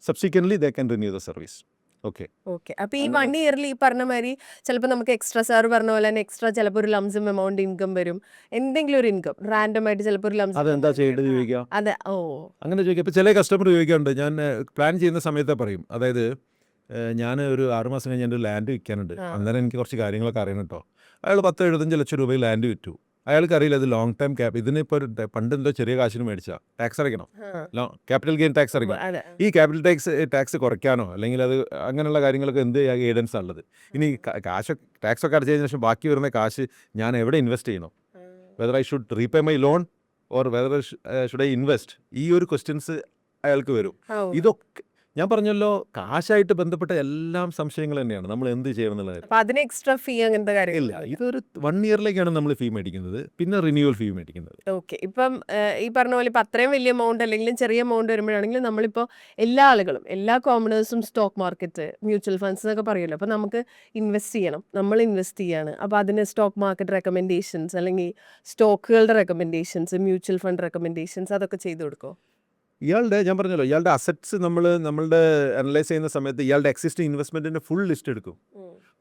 subsequently they can renew the service. Okay. അപ്പോൾ ഈ 1 ഇയറിൽ ഈ പറഞ്ഞ മാതിരി ചിലപ്പോൾ നമുക്ക് എക്സ്ട്രാ, സാർ പറഞ്ഞ പോലെ തന്നെ എക്സ്ട്രാ ചിലപ്പോൾ ഒരു ലംസം എമൗണ്ട് ഇൻകം വരും, എന്തെങ്കിലും ഒരു ഇൻകം റാൻഡം ആയിട്ട് ചിലപ്പോൾ ഒരു ലംസം. അതെന്താ ചെയ്യേണ്ടത് ചോദിക്കാം. അതെ, അങ്ങനെ ചോദിക്കാം. ഇപ്പോൾ ചില കസ്റ്റമർ ചോദിക്കാറുണ്ട്, ഞാൻ പ്ലാൻ ചെയ്യുന്ന സമയത്ത് പറയും, അതായത് ഞാൻ ഒരു 6 മാസം കഴിഞ്ഞ് എൻ്റെ ലാൻഡ് വിൽക്കാനുണ്ട്, അന്നേരം എനിക്ക് കുറച്ച് കാര്യങ്ങളൊക്കെ അറിയണം കേട്ടോ. അയാൾ 10-75 ലക്ഷം രൂപയിൽ ലാൻഡ് വിറ്റു. അയാൾക്ക് അറിയില്ല അത് ലോങ് ടൈം ക്യാപ്, ഇതിനിപ്പോൾ ഒരു പണ്ട് എന്തോ ചെറിയ കാശിന് മേടിച്ചാൽ ടാക്സ് അടയ്ക്കണം, ക്യാപിറ്റൽ ഗെയിൻ ടാക്സ് അടയ്ക്കണം. ഈ ക്യാപിറ്റൽ ടാക്സ് കുറയ്ക്കാനോ അല്ലെങ്കിൽ അത് അങ്ങനെയുള്ള കാര്യങ്ങളൊക്കെ എന്ത് ഗൈഡൻസ് ഉള്ളത്? ഇനി ടാക്സൊക്കെ അടച്ചു കഴിഞ്ഞ ശേഷം ബാക്കി വരുന്ന കാശ് ഞാൻ എവിടെ ഇൻവെസ്റ്റ് ചെയ്യണം, whether I should repay my loan or whether should I invest, ഈ ഒരു ക്വസ്റ്റ്യൻസ് അയാൾക്ക് വരും. ഇതൊക്കെ ഞാൻ പറഞ്ഞല്ലോ, കാശായിട്ട് ബന്ധപ്പെട്ട എല്ലാം സംശയങ്ങൾ തന്നെയാണ്. നമ്മൾ എന്ത് ചെയ്യണം എന്നുള്ളത്. അതിന് എക്സ്ട്രാ ഫീ അങ്ങനത്തെ കാര്യമില്ല. ഇതൊരു 1 ഇയറിലേക്കാണ് നമ്മൾ ഫീ മേടിക്കുന്നത്, പിന്നെ റിന്യൂവൽ ഫീ മേടിക്കുന്നത്. ഓക്കെ. ഇപ്പം ഈ പറഞ്ഞ പോലെ ഇപ്പം അത്രയും വലിയ എമൗണ്ട് അല്ലെങ്കിലും ചെറിയ എമൗണ്ട് വരുമ്പോഴാണെങ്കിലും നമ്മളിപ്പോൾ എല്ലാ ആളുകളും, എല്ലാ കോമണേഴ്സും സ്റ്റോക്ക് മാർക്കറ്റ്, മ്യൂച്വൽ ഫണ്ട്സ് എന്നൊക്കെ പറയുമല്ലോ. അപ്പോൾ നമുക്ക് ഇൻവെസ്റ്റ് ചെയ്യണം, നമ്മൾ ഇൻവെസ്റ്റ് ചെയ്യാണ്. അപ്പോൾ അതിന് സ്റ്റോക്ക് മാർക്കറ്റ് റെക്കമെൻഡേഷൻസ് അല്ലെങ്കിൽ സ്റ്റോക്കുകളുടെ റെക്കമെൻഡേഷൻസ്, മ്യൂച്വൽ ഫണ്ട് റെക്കമെൻഡേഷൻസ് അതൊക്കെ ചെയ്തു കൊടുക്കുമോ? ഞാൻ പറഞ്ഞല്ലോ, ഇയാളുടെ അസറ്റ്സ് നമ്മളുടെ അനലൈസ് ചെയ്യുന്ന സമയത്ത് ഇയാളുടെ എക്സിസ്റ്റിംഗ് ഇൻവെസ്റ്റ്മെൻറ്റിൻ്റെ ഫുൾ ലിസ്റ്റ് എടുക്കും.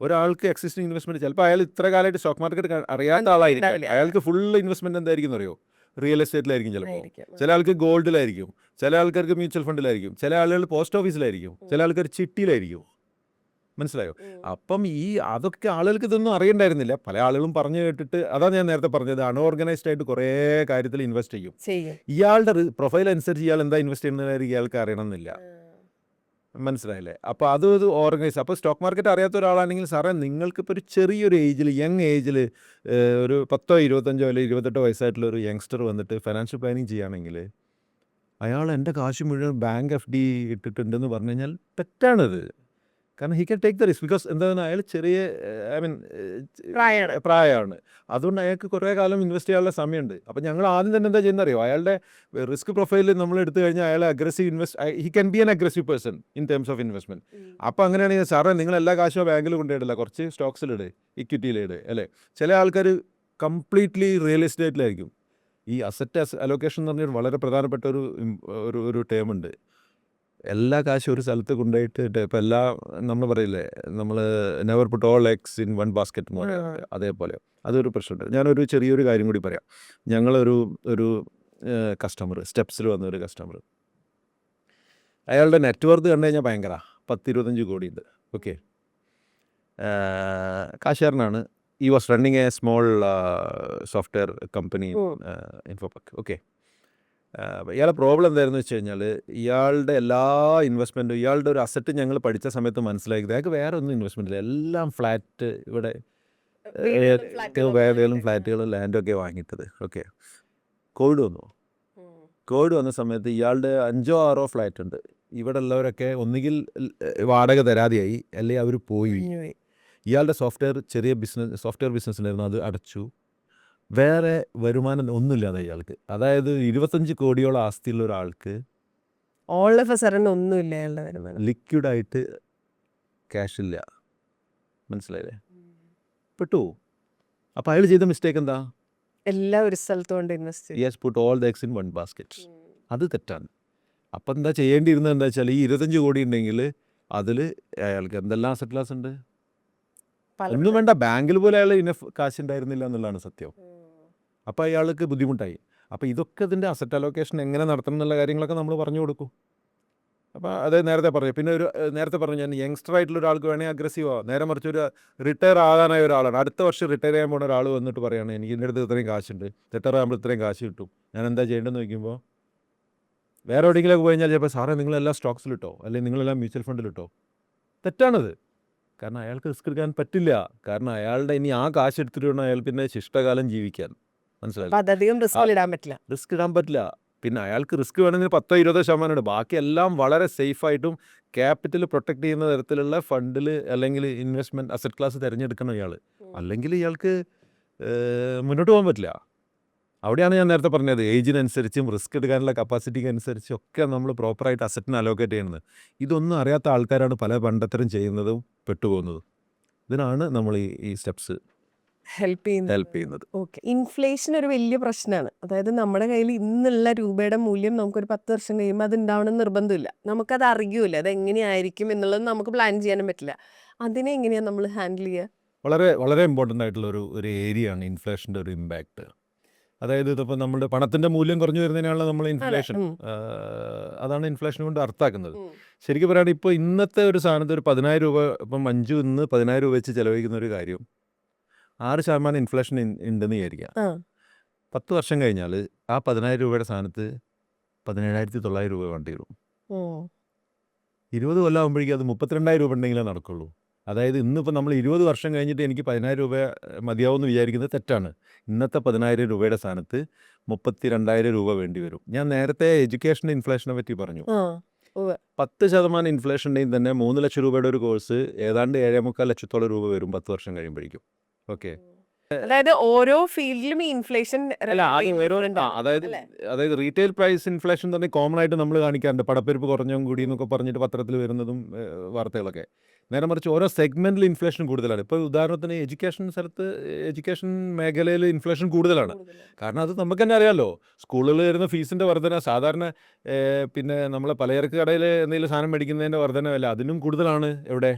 ഒരാൾക്ക് എക്സിസ്റ്റിംഗ് ഇൻവെസ്റ്റ്മെൻറ്റ് ചിലപ്പോൾ അയാൾ ഇത്ര കാലമായിട്ട് സ്റ്റോക്ക് മാർക്കറ്റ് അറിയാത്ത ആളായിരിക്കും, അയാൾക്ക് ഫുൾ ഇൻവെസ്റ്റ്മെൻറ്റ് എന്തായിരിക്കും അറിയോ, റിയൽ എസ്റ്റേറ്റിലായിരിക്കും ചിലപ്പോൾ, ചില ആൾക്ക് ഗോൾഡിലായിരിക്കും, ചില ആൾക്കാർക്ക് മ്യൂച്വൽ ഫണ്ടിലായിരിക്കും, ചില ആളുകൾ പോസ്റ്റ് ഓഫീസിലായിരിക്കും, ചില ആൾക്കാർ ചിട്ടിയിലായിരിക്കും. മനസ്സിലായോ? അപ്പം അതൊക്കെ ആളുകൾക്ക് ഇതൊന്നും അറിയണ്ടായിരുന്നില്ല. പല ആളുകളും പറഞ്ഞു കേട്ടിട്ട്, അതാണ് ഞാൻ നേരത്തെ പറഞ്ഞത്, അൺഓർഗനൈസ്ഡ് ആയിട്ട് കുറേ കാര്യത്തിൽ ഇൻവെസ്റ്റ് ചെയ്യും. ഇയാളുടെ പ്രൊഫൈൽ അനുസരിച്ച് ഇയാൾ എന്താ ഇൻവെസ്റ്റ് ചെയ്യുന്ന ഇയാൾക്ക് അറിയണമെന്നില്ല. മനസ്സിലായില്ലേ? അപ്പോൾ അത് ഓർഗനൈസ്. അപ്പോൾ സ്റ്റോക്ക് മാർക്കറ്റ് അറിയാത്ത ഒരാളാണെങ്കിൽ, സാറേ നിങ്ങൾക്കിപ്പോൾ ഒരു ചെറിയൊരു ഏജിൽ, യങ് ഏജിൽ ഒരു 10, 25 അല്ലെങ്കിൽ 28 വയസ്സായിട്ടുള്ള ഒരു യങ്സ്റ്റർ വന്നിട്ട് ഫിനാൻഷ്യൽ പ്ലാനിങ് ചെയ്യുകയാണെങ്കിൽ അയാൾ എൻ്റെ കാശ് മുഴുവൻ ബാങ്ക് FD ഇട്ടിട്ടുണ്ടെന്ന് പറഞ്ഞു കഴിഞ്ഞാൽ തെറ്റാണത്. കാരണം he can take the risk. Because എന്താണ്, അയാൾ ചെറിയ പ്രായമാണ്. അതുകൊണ്ട് അയാൾക്ക് കുറേ കാലം ഇൻവെസ്റ്റ് ചെയ്യാനുള്ള സമയമുണ്ട്. അപ്പോൾ ഞങ്ങൾ ആദ്യം തന്നെ എന്താ ചെയ്യുന്നറിയോ, അയാളുടെ റിസ്ക് പ്രൊഫൈലിൽ നമ്മൾ എടുത്തു കഴിഞ്ഞാൽ അയാൾ he can be an aggressive person in terms of investment. അപ്പോൾ അങ്ങനെയാണെങ്കിൽ സാറേ നിങ്ങൾ എല്ലാ കാശും ബാങ്കിൽ കൊണ്ടുപോയിട്ടില്ല, കുറച്ച് സ്റ്റോക്സിലിട്, ഇക്വിറ്റിയിലിട് അല്ലേ. ചില ആൾക്കാർ കംപ്ലീറ്റ്ലി റിയൽ എസ്റ്റേറ്റിലായിരിക്കും. ഈ അസറ്റ് അലോക്കേഷൻ എന്ന് പറഞ്ഞൊരു വളരെ പ്രധാനപ്പെട്ട ഒരു ടേം ഉണ്ട്. എല്ലാ കാശും ഒരു സ്ഥലത്ത് കൊണ്ടുപോയിട്ട് ഇപ്പോൾ നമ്മൾ പറയില്ലേ, നമ്മൾ never put all eggs in one basket പോലെ, അതേപോലെ അതൊരു പ്രശ്നമുണ്ട്. ഞാനൊരു ചെറിയൊരു കാര്യം കൂടി പറയാം. ഞങ്ങളൊരു കസ്റ്റമർ, സ്റ്റെപ്സിൽ വന്ന ഒരു കസ്റ്റമർ, അയാളുടെ നെറ്റ്വർത്ത് കണ്ടു കഴിഞ്ഞാൽ ഭയങ്കര 10-25 കോടിയുണ്ട്. ഓക്കെ, കാശുകാരനാണ്. He was running a small software company Infopac. Okay, ഇയാളുടെ പ്രോബ്ലം എന്തായിരുന്നു വെച്ച് കഴിഞ്ഞാൽ, ഇയാളുടെ എല്ലാ ഇൻവെസ്റ്റ്മെൻറ്റും, ഇയാളുടെ ഒരു അസറ്റ് ഞങ്ങൾ പഠിച്ച സമയത്ത് മനസ്സിലാക്കിയത് അയാൾക്ക് വേറെ ഒന്നും ഇൻവെസ്റ്റ്മെൻ്റ് ഇല്ല, എല്ലാം ഫ്ലാറ്റ്, ഇവിടെ വേറെയും ഫ്ലാറ്റുകളും ലാൻഡൊക്കെ വാങ്ങിയിട്ടത്. ഓക്കെ, കോവിഡ് വന്ന സമയത്ത് ഇയാളുടെ 5-6 ഫ്ലാറ്റ് ഉണ്ട്. ഇവിടെ ഉള്ളവരൊക്കെ ഒന്നുകിൽ വാടക തരാതെയായി, അല്ലെങ്കിൽ അവർ പോയി. ഇയാളുടെ ചെറിയ സോഫ്റ്റ്വെയർ ബിസിനസ്സിലായിരുന്നു, അത് അടച്ചു. വേറെ വരുമാനം ഒന്നുമില്ലാതെ ഇയാൾക്ക്, അതായത് 25 കോടിയോളം ആസ്തിയുള്ള ഒരാൾക്ക് ഓൾ ഓഫ് എ സഡൻ ഒന്നുമില്ല അയാളുടെ വരുമാനം, ലിക്വിഡായിട്ട് ക്യാഷില്ല. മനസ്സിലായില്ലേ? പെട്ടു. അപ്പോൾ അയാൾ ചെയ്ത മിസ്റ്റേക്ക് എന്താ, എല്ലാം ഒരു സ്ഥലത്തുകൊണ്ട് invest yes, put all the eggs in one basket. അത് തെറ്റാണ്. അപ്പം എന്താ ചെയ്യേണ്ടിയിരുന്നത് എന്താ വെച്ചാൽ, ഈ 25 കോടി ഉണ്ടെങ്കിൽ അതിൽ അയാൾക്ക് എന്തെല്ലാം അസറ്റ് ക്ലാസ് ഉണ്ട്, ഒന്നും വേണ്ട, ബാങ്കിൽ പോലും അയാൾ ഇനഫ് കാശ് ഉണ്ടായിരുന്നില്ല എന്നുള്ളതാണ് സത്യം. അപ്പോൾ അയാൾക്ക് ബുദ്ധിമുട്ടായി. അപ്പോൾ ഇതൊക്കെ ഇതിൻ്റെ അസറ്റ് അലോക്കേഷൻ എങ്ങനെ നടത്തണം എന്നുള്ള കാര്യങ്ങളൊക്കെ നമ്മൾ പറഞ്ഞു കൊടുക്കും. അപ്പോൾ അത് നേരത്തെ പറഞ്ഞു. പിന്നെ നേരത്തെ പറഞ്ഞു, ഞാൻ യങ്സ്റ്റർ ആയിട്ടുള്ള ഒരാൾക്ക് വേണമെങ്കിൽ അഗ്രസീവ് ആവാം. നേരെ മറിച്ച് ഒരു റിട്ടയർ ആകാനായ ഒരാളാണ്, അടുത്ത വർഷം റിട്ടയർ ചെയ്യാൻ പോകുന്ന ഒരാൾ വന്നിട്ട് പറയുകയാണ്, എനിക്ക് എൻ്റെ അടുത്ത് ഇത്രയും കാശുണ്ട്, റിട്ടയർ ആകുമ്പോൾ ഇത്രയും കാശ് കിട്ടും, ഞാൻ എന്താ ചെയ്യേണ്ടതെന്ന് ചോദിക്കുമ്പോൾ വേറെ എവിടെയെങ്കിലൊക്കെ പോയി കഴിഞ്ഞാൽ ചിലപ്പോൾ സാറേ നിങ്ങളെല്ലാം സ്റ്റോക്സിലിട്ടോ, അല്ലെങ്കിൽ നിങ്ങളെല്ലാം മ്യൂച്വൽ ഫണ്ടിലിട്ടോ. തെറ്റാണത്. കാരണം അയാൾക്ക് റിസ്ക് എടുക്കാൻ പറ്റില്ല. കാരണം അയാളുടെ ഇനി ആ കാശ് എടുത്തിട്ട് വേണം അയാൾ പിന്നെ ശിഷ്ടകാലം ജീവിക്കാൻ. മനസ്സിലായി? അധികം റിസ്ക് ഇടാൻ പറ്റില്ല. റിസ്ക് ഇടാൻ പറ്റില്ല. പിന്നെ അയാൾക്ക് റിസ്ക് വേണമെങ്കിൽ 10-20% ഉണ്ട്. ബാക്കിയെല്ലാം വളരെ സേഫായിട്ടും ക്യാപിറ്റൽ പ്രൊട്ടക്ട് ചെയ്യുന്ന തരത്തിലുള്ള ഫണ്ടിൽ അല്ലെങ്കിൽ ഇൻവെസ്റ്റ്മെൻറ്റ് അസറ്റ് ക്ലാസ് തിരഞ്ഞെടുക്കണം ഇയാൾ. അല്ലെങ്കിൽ ഇയാൾക്ക് മുന്നോട്ട് പോകാൻ പറ്റില്ല. അവിടെയാണ് ഞാൻ നേരത്തെ പറഞ്ഞത്, ഏജിനനുസരിച്ചും റിസ്ക് എടുക്കാനുള്ള കപ്പാസിറ്റിക്ക് അനുസരിച്ചും ഒക്കെ നമ്മൾ പ്രോപ്പറായിട്ട് അസറ്റിന് അലോക്കേറ്റ് ചെയ്യുന്നത്. ഇതൊന്നും അറിയാത്ത ആൾക്കാരാണ് പല പണ്ടത്തരം ചെയ്യുന്നതും പെട്ടുപോകുന്നതും. ഇതിനാണ് നമ്മൾ ഈ സ്റ്റെപ്സ് ഹെൽപ്പ് ചെയ്യുന്നത്. ഓക്കെ. ഇൻഫ്ലേഷൻ ഒരു വലിയ പ്രശ്നമാണ്. അതായത് നമ്മുടെ കയ്യിൽ ഇന്നുള്ള രൂപയുടെ മൂല്യം നമുക്കൊരു 10 വർഷം കഴിയുമ്പോൾ അത് ഉണ്ടാവണം നിർബന്ധമില്ല. നമുക്കത് അറിയൂല അത് എങ്ങനെയായിരിക്കും എന്നുള്ളത് നമുക്ക് പ്ലാൻ ചെയ്യാനും പറ്റില്ല. അതിനെ എങ്ങനെയാണ് നമ്മൾ ഹാൻഡിൽ ചെയ്യുക? വളരെ വളരെ ഇമ്പോർട്ടൻ്റ് ആയിട്ടുള്ള ഒരു ഏരിയയാണ് ഇൻഫ്ലേഷൻ്റെ ഒരു ഇമ്പാക്റ്റ്. അതായത് ഇതിപ്പോൾ നമ്മുടെ പണത്തിൻ്റെ മൂല്യം കുറഞ്ഞു വരുന്നതിനാണല്ലോ നമ്മൾ ഇൻഫ്ലേഷൻ, അതാണ് ഇൻഫ്ലേഷൻ കൊണ്ട് അർത്ഥാക്കുന്നത്. ശരിക്കും പറയുകയാണെങ്കിൽ ഇപ്പോൾ ഇന്നത്തെ ഒരു സാധനത്തിൽ ഒരു 10,000 രൂപ, ഇപ്പം മഞ്ജു ഇന്ന് 10,000 രൂപ വെച്ച് ചിലവഴിക്കുന്ന ഒരു കാര്യം 6% ഇൻഫ്ലേഷൻ ഉണ്ടെന്ന് വിചാരിക്കാം. 10 വർഷം കഴിഞ്ഞാൽ ആ 10,000 രൂപയുടെ സ്ഥാനത്ത് 17,900 രൂപ വേണ്ടി വരും. 20 കൊല്ലം ആകുമ്പോഴേക്കും അത് 32,000 രൂപ ഉണ്ടെങ്കിലേ നടക്കുള്ളൂ. അതായത് ഇന്നിപ്പോൾ നമ്മൾ 20 വർഷം കഴിഞ്ഞിട്ട് എനിക്ക് 10,000 രൂപ മതിയാവുമെന്ന് വിചാരിക്കുന്നത് തെറ്റാണ്. ഇന്നത്തെ 10,000 രൂപയുടെ സ്ഥാനത്ത് 32,000 രൂപ വേണ്ടി വരും. ഞാൻ നേരത്തെ എഡ്യൂക്കേഷൻ ഇൻഫ്ലേഷനെ പറ്റി പറഞ്ഞു. 10% ഇൻഫ്ലേഷൻ ഉണ്ടെങ്കിൽ തന്നെ 3 ലക്ഷം രൂപയുടെ ഒരു കോഴ്സ് ഏതാണ്ട് 7.25 ലക്ഷത്തോളം രൂപ വരും 10 വർഷം കഴിയുമ്പോഴേക്കും. ഓക്കെ. അതായത് ഓരോ ഫീൽഡിലും ഈ ഇൻഫ്ലേഷൻ അതായത് റീറ്റെയിൽ പ്രൈസ് ഇൻഫ്ലേഷൻ തന്നെ കോമൺ ആയിട്ട് നമ്മൾ കാണിക്കാറുണ്ട്. പടപ്പെരുപ്പ് കുറഞ്ഞും കൂടി എന്നൊക്കെ പറഞ്ഞിട്ട് പത്രത്തിൽ വരുന്നതും വാർത്തകളൊക്കെ. നേരെ മറിച്ച് ഓരോ സെഗ്മെന്റിൽ ഇൻഫ്ലേഷൻ കൂടുതലാണ്. ഇപ്പോൾ ഉദാഹരണത്തിന് എഡ്യൂക്കേഷൻ മേഖലയിൽ ഇൻഫ്ലേഷൻ കൂടുതലാണ്. കാരണം അത് നമുക്ക് തന്നെ അറിയാമല്ലോ. സ്കൂളുകളിൽ വരുന്ന ഫീസിൻ്റെ വർധന, സാധാരണ പിന്നെ നമ്മളെ പലചരക്ക് കടയിൽ എന്തെങ്കിലും സാധനം മേടിക്കുന്നതിൻ്റെ വർധനമല്ല, അതിനും കൂടുതലാണ് എവിടെ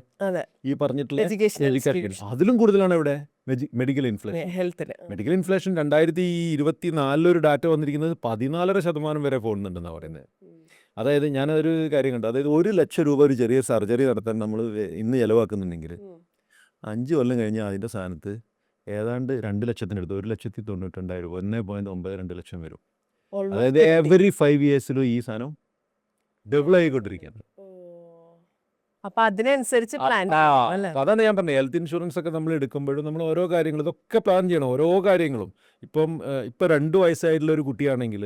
ഈ പറഞ്ഞിട്ടുള്ള എഡ്യൂക്കേഷൻ. അതിലും കൂടുതലാണ് എവിടെ മെഡിക്കൽ ഇൻഫ്ലേഷൻ. മെഡിക്കൽ ഇൻഫ്ലേഷൻ 2024 ഒരു ഡാറ്റ വന്നിരിക്കുന്നത് 14% വരെ പോകുന്നുണ്ടെന്നാണ് പറയുന്നത്. അതായത് ഞാനൊരു കാര്യം കണ്ടു. അതായത് 1 ലക്ഷം രൂപ ഒരു ചെറിയ സർജറി നടത്താൻ നമ്മൾ ഇന്ന് ചിലവാക്കുന്നുണ്ടെങ്കിൽ 5 കൊല്ലം കഴിഞ്ഞാൽ അതിൻ്റെ സ്ഥാനത്ത് ഏതാണ്ട് 2 ലക്ഷത്തിനടുത്ത് 1,92,000 രൂപ, 1.92 ലക്ഷം വരും. അതായത് എവറി 5 ഇയേഴ്സിലും ഈ സാധനം ഡബിൾ ആയിക്കൊണ്ടിരിക്കുകയാണ്. അപ്പൊ അതിനനുസരിച്ച് പ്ലാൻ. അതാണ് ഞാൻ പറഞ്ഞത്, ഹെൽത്ത് ഇൻഷുറൻസ് ഒക്കെ നമ്മൾ എടുക്കുമ്പോഴും നമ്മൾ ഓരോ കാര്യങ്ങളും ഇതൊക്കെ പ്ലാൻ ചെയ്യണം. ഓരോ കാര്യങ്ങളും. ഇപ്പം 2 വയസ്സായിട്ടുള്ള ഒരു കുട്ടിയാണെങ്കിൽ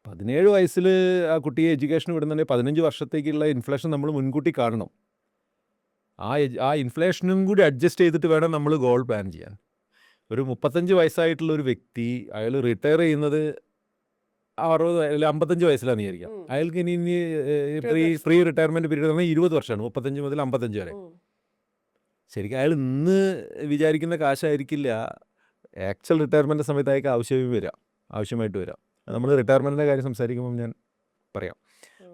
17 വയസ്സിൽ ആ കുട്ടിയെ എഡ്യൂക്കേഷൻ വിടുന്നുണ്ടെങ്കിൽ 15 വർഷത്തേക്കുള്ള ഇൻഫ്ലേഷൻ നമ്മൾ മുൻകൂട്ടി കാണണം. ആ ഇൻഫ്ലേഷനും കൂടി അഡ്ജസ്റ്റ് ചെയ്തിട്ട് വേണം നമ്മൾ ഗോൾ പ്ലാൻ ചെയ്യാൻ. ഒരു 35 വയസ്സായിട്ടുള്ള ഒരു വ്യക്തി അയാൾ റിട്ടയർ ചെയ്യുന്നത് 60 അല്ലെങ്കിൽ 55 വയസ്സിലാണെന്ന് വിചാരിക്കാം. അയാൾക്ക് ഇനി ഫ്രീ റിട്ടയർമെൻറ്റ് പീരീഡ് പറഞ്ഞാൽ 20 വർഷമാണ്, 35 മുതൽ 55 വരെ. ശരിക്കും അയാൾ ഇന്ന് വിചാരിക്കുന്ന കാശായിരിക്കില്ല ആക്ച്വൽ റിട്ടയർമെൻറ്റ് സമയത്ത് അയാൾക്ക് ആവശ്യമായിട്ട് വരാം. നമ്മൾ റിട്ടയർമെൻറ്റിൻ്റെ കാര്യം സംസാരിക്കുമ്പോൾ ഞാൻ പറയാം.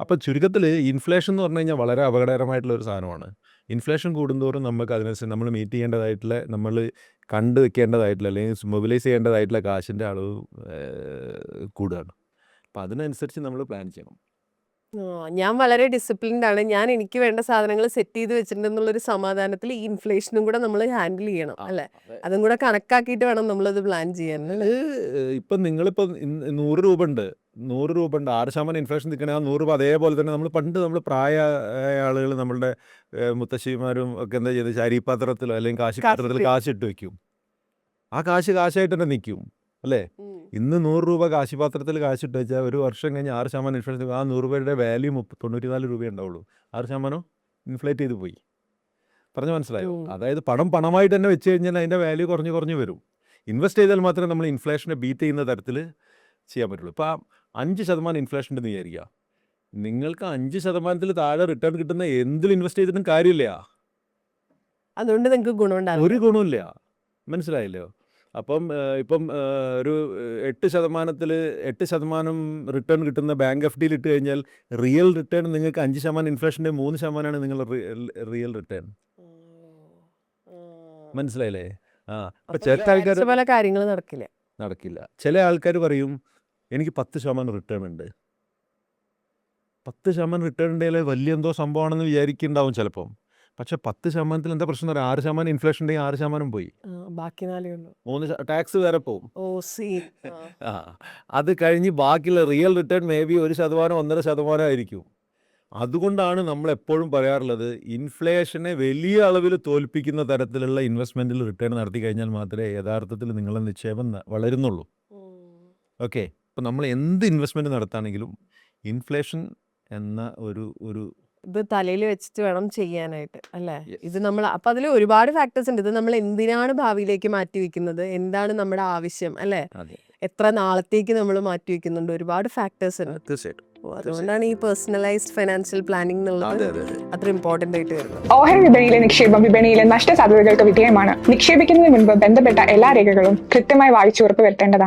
അപ്പോൾ ചുരുക്കത്തിൽ ഇൻഫ്ലേഷൻ എന്ന് പറഞ്ഞു കഴിഞ്ഞാൽ വളരെ അപകടകരമായിട്ടുള്ള ഒരു സാധനമാണ്. ഇൻഫ്ലേഷൻ കൂടുന്തോറും നമുക്ക് അതിനനുസരിച്ച് നമ്മൾ മീറ്റ് ചെയ്യേണ്ടതായിട്ടുള്ള, നമ്മൾ കണ്ടു വെക്കേണ്ടതായിട്ടുള്ള അല്ലെങ്കിൽ മൊബിലൈസ് ചെയ്യേണ്ടതായിട്ടുള്ള കാശിൻ്റെ അളവ് കൂടുകയാണ്. അപ്പോൾ അതിനനുസരിച്ച് നമ്മൾ പ്ലാൻ ചെയ്യണം. ഞാൻ വളരെ ഡിസിപ്ലിൻഡ് ആണ്. ഞാൻ എനിക്ക് വേണ്ട സാധനങ്ങൾ സെറ്റ് ചെയ്ത് വെച്ചിട്ടുണ്ടെന്നുള്ളൊരു സമാധാനത്തിൽ ഈ ഇൻഫ്ലേഷനും കൂടെ നമ്മൾ ഹാൻഡിൽ ചെയ്യണം അല്ലേ? അതും കൂടെ കണക്കാക്കിയിട്ട് വേണം നമ്മളത് പ്ലാൻ ചെയ്യാൻ. ഇപ്പം നിങ്ങളിപ്പോൾ 100 രൂപ ഉണ്ട്, 6% ഇൻഫ്ലേഷൻ നിൽക്കണേ ആ 100 രൂപ അതേപോലെ തന്നെ നമ്മൾ പ്രായമായ ആളുകൾ, നമ്മളുടെ മുത്തശ്ശിമാരും ഒക്കെ എന്താ ചെയ്ത് ചാരിപാത്രത്തിലോ അല്ലെങ്കിൽ കാശിപാത്രത്തിൽ കാശിട്ട് വയ്ക്കും. ആ കാശായിട്ട് തന്നെ നിൽക്കും അല്ലേ? ഇന്ന് 100 രൂപ കാശിപാത്രത്തിൽ കാശിട്ട് വെച്ചാൽ ഒരു വർഷം കഴിഞ്ഞ് 6% ഇൻഫ്ലേഷൻ, ആ 100 രൂപയുടെ വാല്യൂ 94 രൂപയേ ഉണ്ടാവുള്ളൂ. 6% ഇൻഫ്ലേറ്റ് ചെയ്ത് പോയി. പറഞ്ഞ് മനസ്സിലായോ? അതായത് പണമായിട്ട് തന്നെ വെച്ച് കഴിഞ്ഞാൽ അതിൻ്റെ വാല്യൂ കുറഞ്ഞു വരും. ഇൻവെസ്റ്റ് ചെയ്താൽ മാത്രമേ നമ്മൾ ഇൻഫ്ലേഷനെ ബീറ്റ് ചെയ്യുന്ന തരത്തിൽ ചെയ്യാൻ പറ്റുള്ളൂ. ഇപ്പോൾ 5% ഇൻഫ്ലേഷൻ ഉണ്ടെന്ന് വിചാരിക്കുക. നിങ്ങൾക്ക് 5% താഴെ റിട്ടേൺ കിട്ടുന്ന എന്തിൽ ഇൻവെസ്റ്റ് ചെയ്തിട്ടും കാര്യമില്ല. അതുകൊണ്ട് നിങ്ങൾക്ക് ഗുണമുണ്ടാകും? ഒരു ഗുണമില്ല. മനസ്സിലായില്ലോ? അപ്പം ഇപ്പം ഒരു 8% റിട്ടേൺ കിട്ടുന്ന ബാങ്ക് എഫ് ഡിയിൽ ഇട്ട് കഴിഞ്ഞാൽ റിയൽ റിട്ടേൺ നിങ്ങൾക്ക് 5% ഇൻഫ്ലേഷൻ്റെ 3%ആണ് നിങ്ങളുടെ റിയൽ റിട്ടേൺ. മനസ്സിലായില്ലേ? അപ്പൊ ചില ആൾക്കാർ പല കാര്യങ്ങൾ നടക്കില്ല. നടക്കില്ല. ചില ആൾക്കാർ പറയും എനിക്ക് 10% റിട്ടേൺ ഉണ്ട്. 10% റിട്ടേൺ ഉണ്ടെങ്കിൽ വലിയ എന്തോ സംഭവമാണെന്ന് വിചാരിക്കുന്നുണ്ടാവും ചിലപ്പം. പക്ഷെ 10% എന്താ പ്രശ്നം എന്ന് പറയാം, 6% ഇൻഫ്ലേഷൻ ഉണ്ടെങ്കിൽ 6% പോയി, ബാക്കി 4 ഉള്ളൂ. 3 ടാക്സ് വേറെ പോവും. ആ. അത് കഴിഞ്ഞ് ബാക്കിയുള്ള റിയൽ റിട്ടേൺ മേ ബി 1%, 1.5% ആയിരിക്കും. അതുകൊണ്ടാണ് നമ്മൾ എപ്പോഴും പറയാറുള്ളത്, ഇൻഫ്ലേഷനെ വലിയ അളവിൽ തോൽപ്പിക്കുന്ന തരത്തിലുള്ള ഇൻവെസ്റ്റ്മെൻറ്റിൽ റിട്ടേൺ നടത്തി കഴിഞ്ഞാൽ മാത്രമേ യഥാർത്ഥത്തിൽ നിങ്ങളുടെ നിക്ഷേപം വളരുന്നുള്ളൂ. ഓക്കെ, അപ്പോൾ നമ്മൾ എന്ത് ഇൻവെസ്റ്റ്മെൻറ്റ് നടത്തുകയാണെങ്കിലും ഇൻഫ്ലേഷൻ എന്ന ഒരു ഇത് തലയിൽ വെച്ചിട്ട് വേണം ചെയ്യാനായിട്ട് അല്ലേ? ഇത് നമ്മൾ അപ്പം അതിൽ ഒരുപാട് ഫാക്ടേഴ്സ് ഉണ്ട്. ഇത് നമ്മൾ എന്തിനാണ് ഭാവിയിലേക്ക് മാറ്റി വെക്കുന്നത്, എന്താണ് നമ്മുടെ ആവശ്യം അല്ലേ, എത്ര നാളത്തേക്ക് നമ്മൾ മാറ്റി വെക്കുന്നുണ്ട്, ഒരുപാട് ഫാക്ടേഴ്സ് ഉണ്ട്. തീർച്ചയായിട്ടും. അതുകൊണ്ടാണ് ഈ പേഴ്സണലൈസ്ഡ് ഫൈനാൻഷ്യൽ പ്ലാനിംഗ് എന്നുള്ളത് അത്ര ഇമ്പോർട്ടൻ്റ് ആയിട്ട് വരുന്നത്. ഓഹരി വിപണിയിലെ നിക്ഷേപം വിപണിയിലെ നഷ്ടസാധ്യതകൾക്ക് വിധേയമാണ്. നിക്ഷേപിക്കുന്നതിന് മുൻപ് ബന്ധപ്പെട്ട എല്ലാ രേഖകളും കൃത്യമായി വായിച്ചു ഉറപ്പുവരുത്തേണ്ടതാണ്.